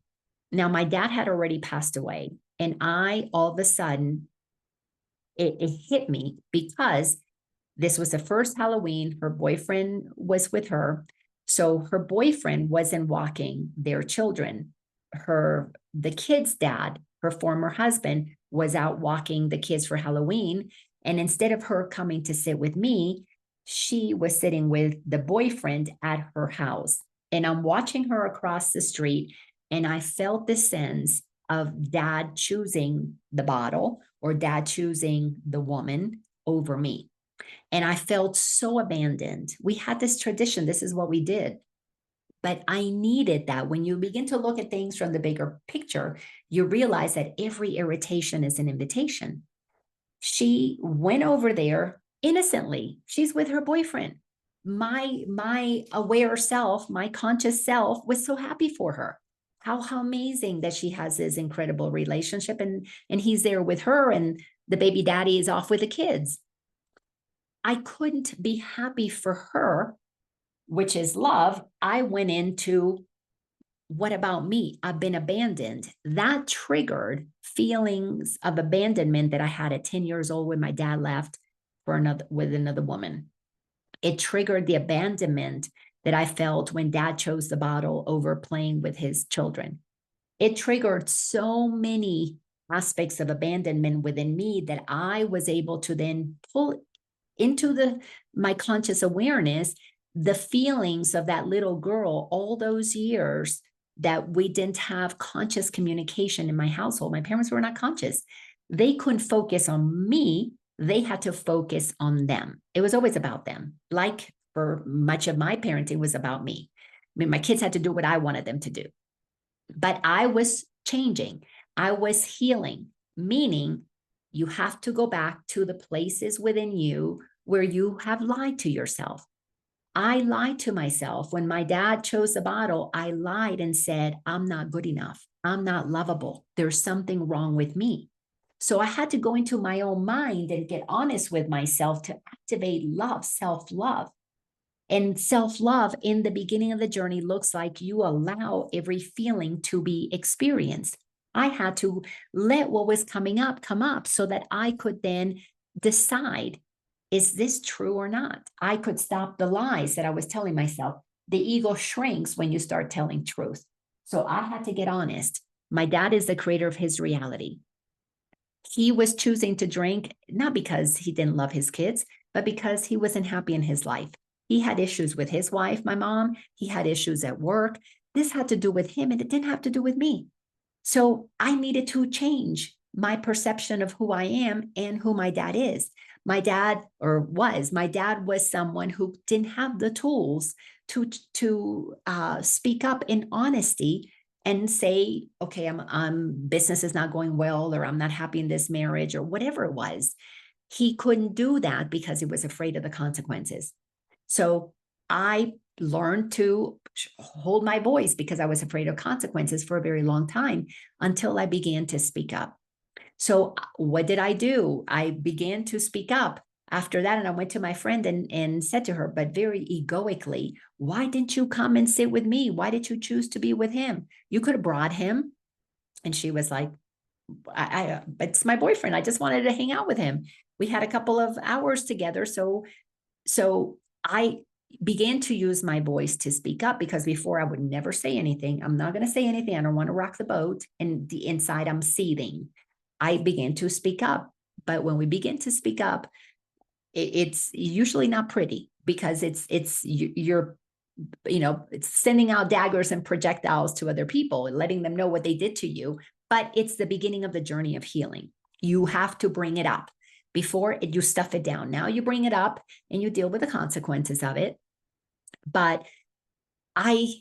Now, my dad had already passed away, and all of a sudden, it hit me because this was the first Halloween. Her boyfriend was with her. So her boyfriend wasn't walking their children. The kid's dad, her former husband, was out walking the kids for Halloween. And instead of her coming to sit with me, she was sitting with the boyfriend at her house. And I'm watching her across the street, and I felt the sense of dad choosing the bottle or dad choosing the woman over me. And I felt so abandoned. We had this tradition. This is what we did. But I needed that. When you begin to look at things from the bigger picture, you realize that every irritation is an invitation. She went over there innocently. She's with her boyfriend. My aware self, my conscious self was so happy for her. How amazing that she has this incredible relationship, and he's there with her, and the baby daddy is off with the kids. I couldn't be happy for her, which is love. I went into, what about me? I've been abandoned. That triggered feelings of abandonment that I had at 10 years old when my dad left with another woman. It triggered the abandonment that I felt when dad chose the bottle over playing with his children. It triggered so many aspects of abandonment within me that I was able to then pull into my conscious awareness the feelings of that little girl all those years that we didn't have conscious communication in my household. My parents were not conscious. They couldn't focus on me. They had to focus on them. It was always about them. Like for much of my parenting was about me. I mean, my kids had to do what I wanted them to do. But I was changing. I was healing, meaning you have to go back to the places within you where you have lied to yourself. I lied to myself. When my dad chose the bottle, I lied and said, I'm not good enough. I'm not lovable. There's something wrong with me. So I had to go into my own mind and get honest with myself to activate love, self-love. And self-love in the beginning of the journey looks like you allow every feeling to be experienced. I had to let what was coming up come up so that I could then decide, is this true or not? I could stop the lies that I was telling myself. The ego shrinks when you start telling truth. So I had to get honest. My dad is the creator of his reality. He was choosing to drink, not because he didn't love his kids, but because he wasn't happy in his life. He had issues with his wife, my mom. He had issues at work. This had to do with him, and it didn't have to do with me. So I needed to change my perception of who I am and who my dad is. My dad was someone who didn't have the tools to speak up in honesty and say, okay, business is not going well, or I'm not happy in this marriage, or whatever it was. He couldn't do that because he was afraid of the consequences. So I learned to hold my voice because I was afraid of consequences for a very long time until I began to speak up. So what did I do? I began to speak up after that. And I went to my friend and said to her, but very egoically, why didn't you come and sit with me? Why did you choose to be with him? You could have brought him. And she was like, it's my boyfriend. I just wanted to hang out with him. We had a couple of hours together. So I began to use my voice to speak up, because before I would never say anything. I'm not going to say anything. I don't want to rock the boat. And the inside I'm seething. I began to speak up. But when we begin to speak up, it's usually not pretty, because you're sending out daggers and projectiles to other people and letting them know what they did to you. But it's the beginning of the journey of healing. You have to bring it up. Before you stuff it down. Now you bring it up and you deal with the consequences of it. But I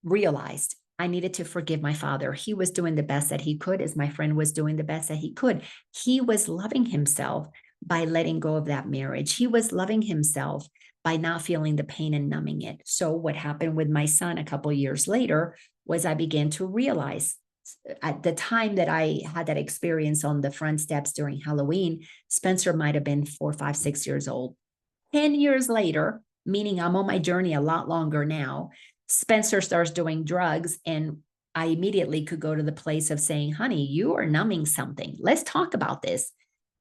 realized I needed to forgive my father. He was doing the best that he could, as my friend was doing the best that he could. He was loving himself by letting go of that marriage. He was loving himself by not feeling the pain and numbing it. So what happened with my son a couple of years later was I began to realize at the time that I had that experience on the front steps during Halloween, Spencer might have been 4, 5, 6 years old. 10 years later, meaning I'm on my journey a lot longer now, Spencer starts doing drugs, and I immediately could go to the place of saying, honey, you are numbing something. Let's talk about this.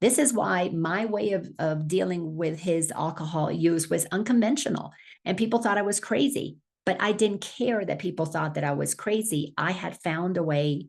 This is why my way of dealing with his alcohol use was unconventional. And people thought I was crazy, but I didn't care that people thought that I was crazy. I had found a way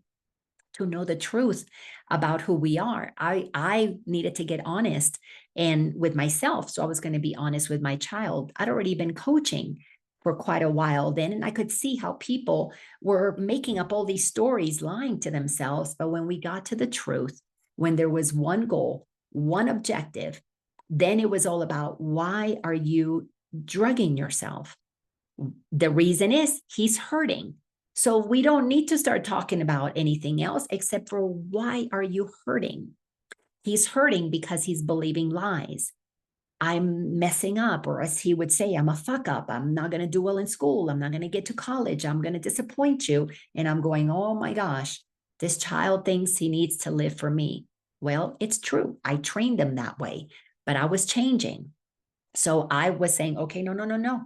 to know the truth about who we are. I needed to get honest and with myself. So I was going to be honest with my child. I'd already been coaching for quite a while then, and I could see how people were making up all these stories, lying to themselves. But when we got to the truth, when there was one goal, one objective, then it was all about, why are you drugging yourself? The reason is he's hurting. So we don't need to start talking about anything else except for, why are you hurting? He's hurting because he's believing lies. I'm messing up, or as he would say, I'm a fuck up. I'm not going to do well in school. I'm not going to get to college. I'm going to disappoint you. And I'm going, oh my gosh, this child thinks he needs to live for me. Well, it's true. I trained him that way, but I was changing. So I was saying, okay, no.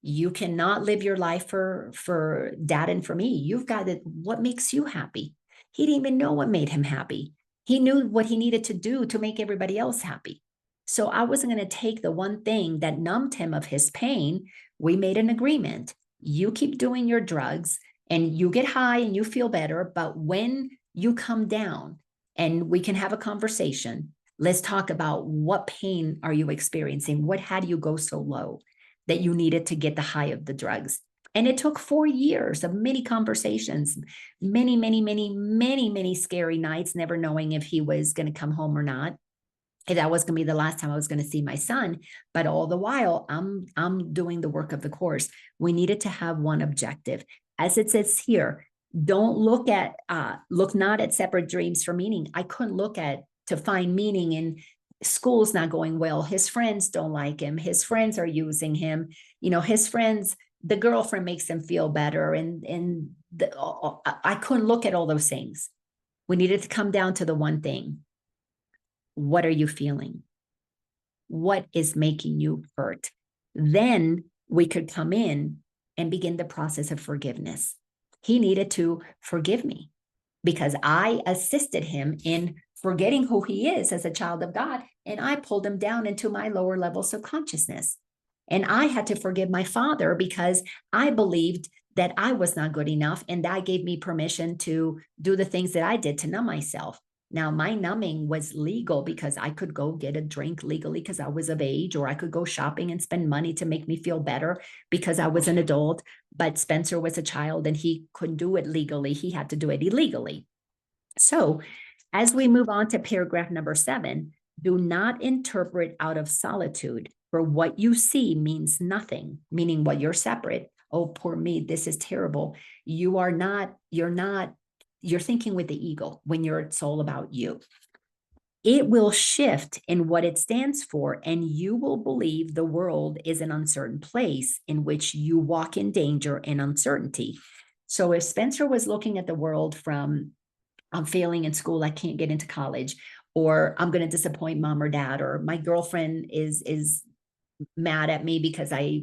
You cannot live your life for dad and for me. You've got it. What makes you happy? He didn't even know what made him happy. He knew what he needed to do to make everybody else happy. So I wasn't going to take the one thing that numbed him of his pain. We made an agreement. You keep doing your drugs and you get high and you feel better. But when you come down and we can have a conversation, let's talk about, what pain are you experiencing? What had you go so low that you needed to get the high of the drugs? And it took 4 years of many conversations, many scary nights, never knowing if he was going to come home or not. If that was going to be the last time I was going to see my son. But all the while, I'm doing the work of the course. We needed to have one objective. As it says here, don't look not at separate dreams for meaning. I couldn't look at to find meaning in school's not going well. His friends don't like him. His friends are using him. His friends, the girlfriend makes him feel better. I couldn't look at all those things. We needed to come down to the one thing. What are you feeling? What is making you hurt? Then we could come in and begin the process of forgiveness. He needed to forgive me because I assisted him in forgetting who he is as a child of God. And I pulled him down into my lower level subconsciousness. And I had to forgive my father because I believed that I was not good enough. And that gave me permission to do the things that I did to numb myself. Now, my numbing was legal because I could go get a drink legally because I was of age, or I could go shopping and spend money to make me feel better because I was an adult. But Spencer was a child and he couldn't do it legally. He had to do it illegally. So as we move on to paragraph number 7, do not interpret out of solitude, for what you see means nothing, meaning what you're separate. Oh, poor me, this is terrible. You're thinking with the ego when it's all about you. It will shift in what it stands for, and you will believe the world is an uncertain place in which you walk in danger and uncertainty. So if Spencer was looking at the world from, I'm failing in school, I can't get into college, or I'm going to disappoint mom or dad, or my girlfriend is mad at me because I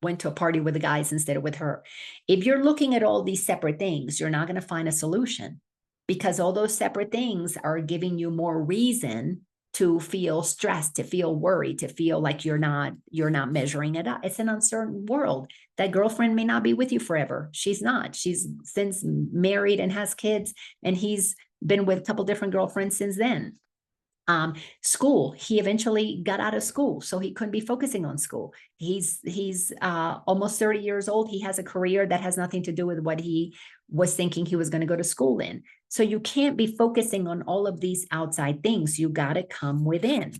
went to a party with the guys instead of with her. If you're looking at all these separate things, you're not going to find a solution, because all those separate things are giving you more reason to feel stressed, to feel worried, to feel like you're not measuring it up. It's an uncertain world. That girlfriend may not be with you forever. She's not. She's since married and has kids, and he's been with a couple different girlfriends since then. School, he eventually got out of school, so he couldn't be focusing on school. He's almost 30 years old. He has a career that has nothing to do with what he was thinking he was going to go to school in. So you can't be focusing on all of these outside things. You got to come within.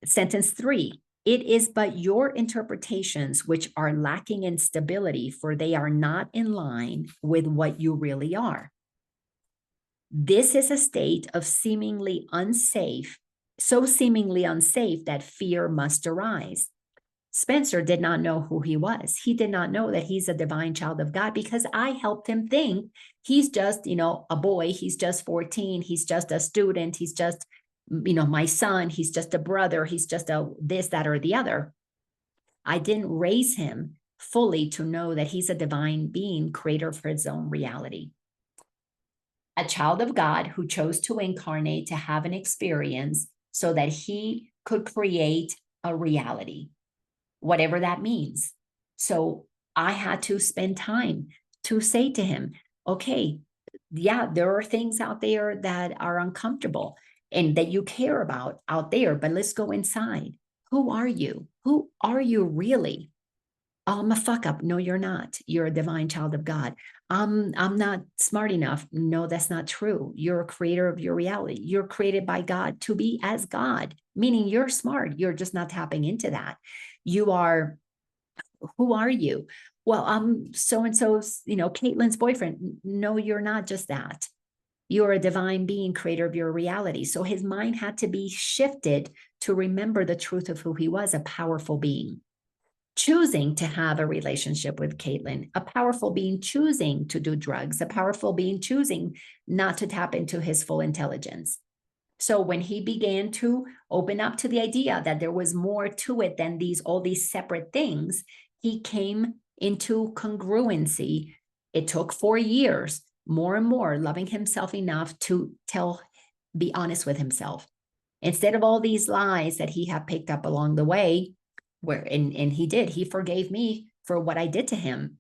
Sentence 3, it is but your interpretations which are lacking in stability, for they are not in line with what you really are. This is a state of seemingly unsafe, so seemingly unsafe that fear must arise. Spencer did not know who he was. He did not know that he's a divine child of God, because I helped him think he's just, a boy. He's just 14. He's just a student. He's just, my son. He's just a brother. He's just a this, that, or the other. I didn't raise him fully to know that he's a divine being, creator for his own reality. A child of God who chose to incarnate to have an experience so that he could create a reality, whatever that means. So I had to spend time to say to him, okay, yeah, there are things out there that are uncomfortable and that you care about out there, but let's go inside. Who are you? Who are you really? Oh, I'm a fuck up. No, you're not. You're a divine child of God. I'm not smart enough. No, that's not true. You're a creator of your reality. You're created by God to be as God, meaning you're smart. You're just not tapping into that. You are, who are you? Well, I'm so-and-so's, Caitlin's boyfriend. No, you're not just that. You're a divine being, creator of your reality. So his mind had to be shifted to remember the truth of who he was, a powerful being. Choosing to have a relationship with Caitlin, a powerful being choosing to do drugs, a powerful being choosing not to tap into his full intelligence. So when he began to open up to the idea that there was more to it than all these separate things, he came into congruency. It took 4 years, more and more, loving himself enough to be honest with himself. Instead of all these lies that he had picked up along the way, and he forgave me for what I did to him,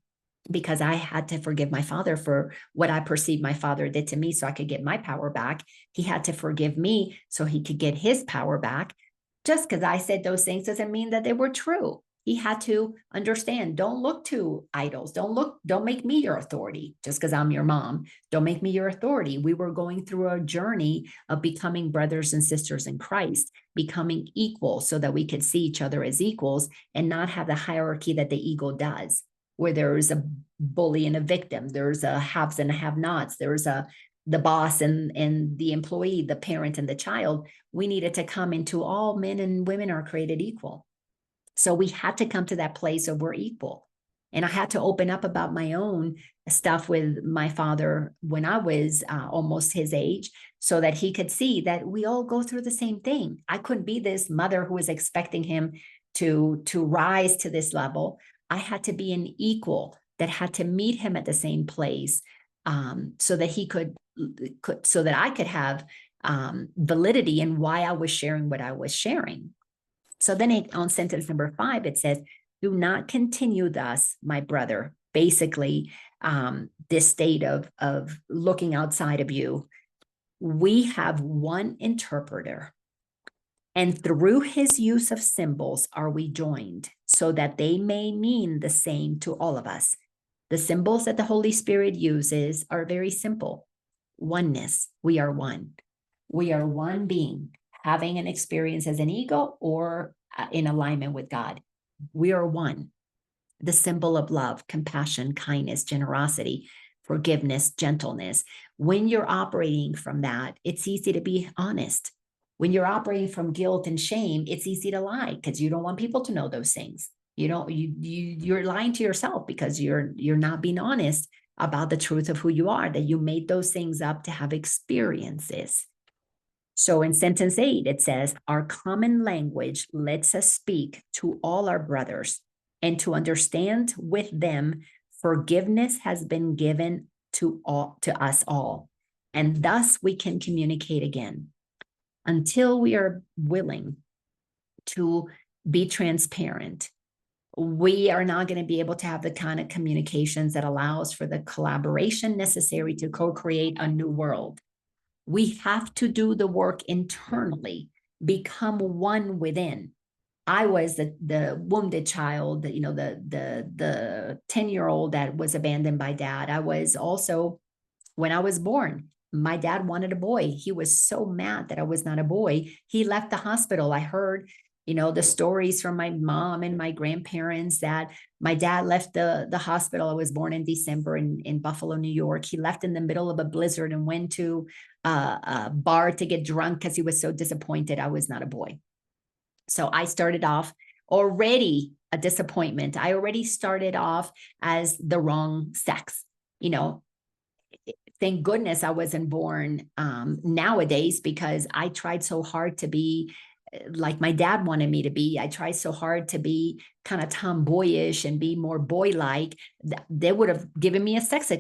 because I had to forgive my father for what I perceived my father did to me so I could get my power back. He had to forgive me so he could get his power back. Just because I said those things doesn't mean that they were true. He had to understand, don't look to idols. Don't make me your authority just because I'm your mom. Don't make me your authority. We were going through a journey of becoming brothers and sisters in Christ, becoming equal so that we could see each other as equals and not have the hierarchy that the ego does, where there's a bully and a victim. There's a haves and a have-nots. There's the boss and the employee, the parent and the child. We needed to come into all men and women are created equal. So we had to come to that place of we're equal. And I had to open up about my own stuff with my father when I was almost his age, so that he could see that we all go through the same thing. I couldn't be this mother who was expecting him to rise to this level. I had to be an equal that had to meet him at the same place, so that he could so that I could have validity in why I was sharing what I was sharing. So then on sentence number 5, it says, do not continue thus, my brother. Basically, this state of looking outside of you. We have one interpreter, and through his use of symbols are we joined, so that they may mean the same to all of us. The symbols that the Holy Spirit uses are very simple. Oneness. We are one. We are one being, having an experience as an ego or in alignment with God. We are one. The symbol of love, compassion, kindness, generosity, forgiveness, gentleness. When you're operating from that, it's easy to be honest. When you're operating from guilt and shame, it's easy to lie because you don't want people to know those things. You're lying to yourself because you're not being honest about the truth of who you are, that you made those things up to have experiences. So in sentence 8, it says, our common language lets us speak to all our brothers, and to understand with them, forgiveness has been given to us all. And thus we can communicate again. Until we are willing to be transparent, we are not going to be able to have the kind of communications that allows for the collaboration necessary to co-create a new world. We have to do the work internally, become one within. I was the wounded child, the 10-year-old that was abandoned by dad. I was also, when I was born, my dad wanted a boy. He was so mad that I was not a boy. He left the hospital. I heard, the stories from my mom and my grandparents that my dad left the hospital. I was born in December in Buffalo, New York. He left in the middle of a blizzard and went to a bar to get drunk because he was so disappointed I was not a boy. So I started off already a disappointment. I already started off as the wrong sex. Thank goodness I wasn't born nowadays, because I tried so hard to be like my dad wanted me to be. I tried so hard to be kind of tomboyish and be more boy-like. They would have given me a sex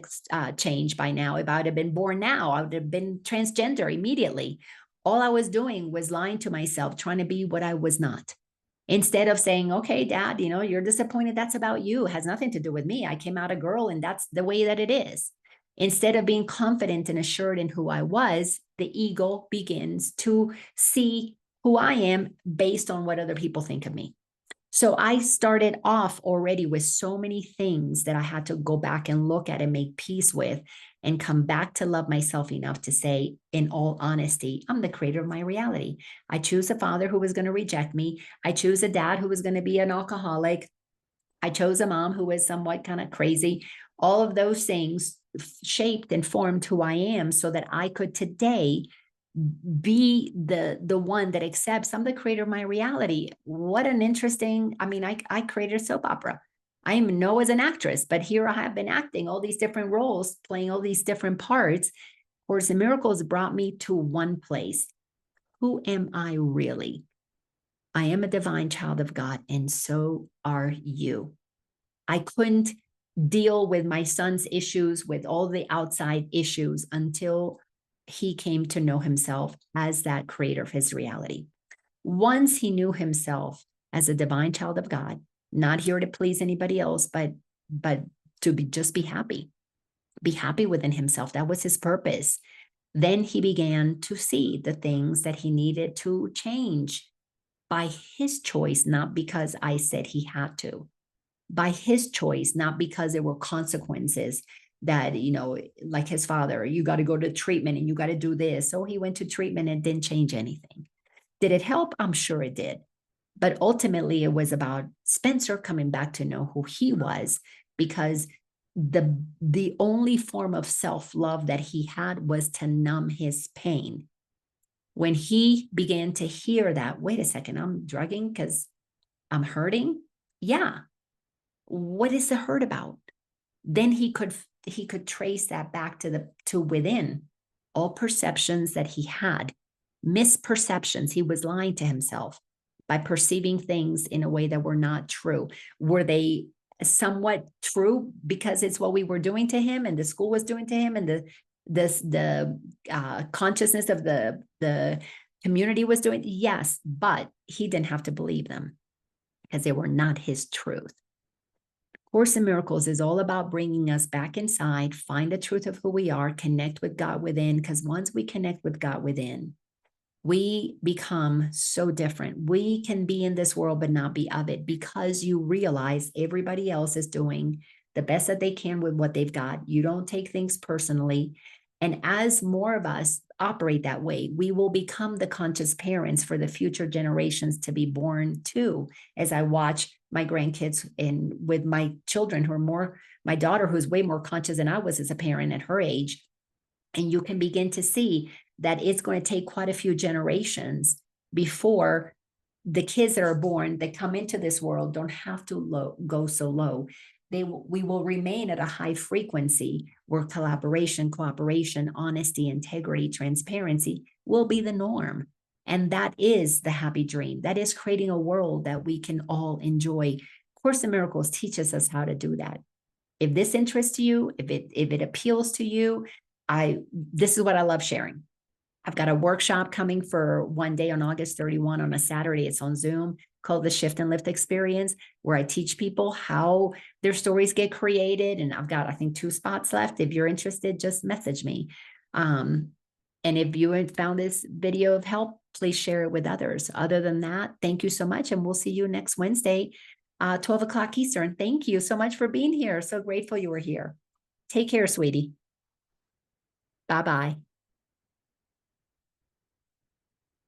change by now. If I would have been born now, I would have been transgender immediately. All I was doing was lying to myself, trying to be what I was not. Instead of saying, okay, dad, you're disappointed. That's about you. It has nothing to do with me. I came out a girl and that's the way that it is. Instead of being confident and assured in who I was, the ego begins to see who I am based on what other people think of me. So I started off already with so many things that I had to go back and look at and make peace with and come back to love myself enough to say, in all honesty, I'm the creator of my reality. I choose a father who was going to reject me. I choose a dad who was going to be an alcoholic. I chose a mom who was somewhat kind of crazy. All of those things shaped and formed who I am so that I could today be the one that accepts I'm the creator of my reality. What an interesting, I created a soap opera. I am no as an actress, but here I have been acting all these different roles, playing all these different parts. Course in Miracles brought me to one place. Who am I really? I am a divine child of God, and so are you. I couldn't deal with my son's issues, with all the outside issues, until he came to know himself as that creator of his reality. Once he knew himself as a divine child of God, not here to please anybody else, but to just be happy within himself. That was his purpose. Then he began to see the things that he needed to change by his choice, not because I said he had to. By his choice, not because there were consequences that, like his father, you got to go to treatment and you got to do this. So he went to treatment and didn't change anything. Did it help? I'm sure it did. But ultimately, it was about Spencer coming back to know who he was, because the only form of self-love that he had was to numb his pain. When he began to hear that, wait a second, I'm drugging because I'm hurting. Yeah. What is the hurt about? Then he could trace that back to within. All perceptions that he had, misperceptions. He was lying to himself by perceiving things in a way that were not true. Were they somewhat true because it's what we were doing to him and the school was doing to him and the consciousness of the community was doing? Yes, but he didn't have to believe them because they were not his truth. Course in Miracles is all about bringing us back inside, find the truth of who we are, connect with God within, because once we connect with God within, we become so different. We can be in this world but not be of it, because you realize everybody else is doing the best that they can with what they've got. You don't take things personally. And as more of us operate that way, we will become the conscious parents for the future generations to be born too. As I watch my grandkids and with my children who are more, my daughter who's way more conscious than I was as a parent at her age. And you can begin to see that it's going to take quite a few generations before the kids that are born that come into this world don't have to go so low. We will remain at a high frequency where collaboration, cooperation, honesty, integrity, transparency will be the norm. And that is the happy dream. That is creating a world that we can all enjoy. Course in Miracles teaches us how to do that. If this interests you, if it appeals to you, this is what I love sharing. I've got a workshop coming for one day on August 31 on a Saturday. It's on Zoom, called the Shift and Lift Experience, where I teach people how their stories get created. And I've got, I think, 2 spots left. If you're interested, just message me. And if you had found this video of help, please share it with others. Other than that, thank you so much. And we'll see you next Wednesday, 12 o'clock Eastern. Thank you so much for being here. So grateful you were here. Take care, sweetie. Bye-bye.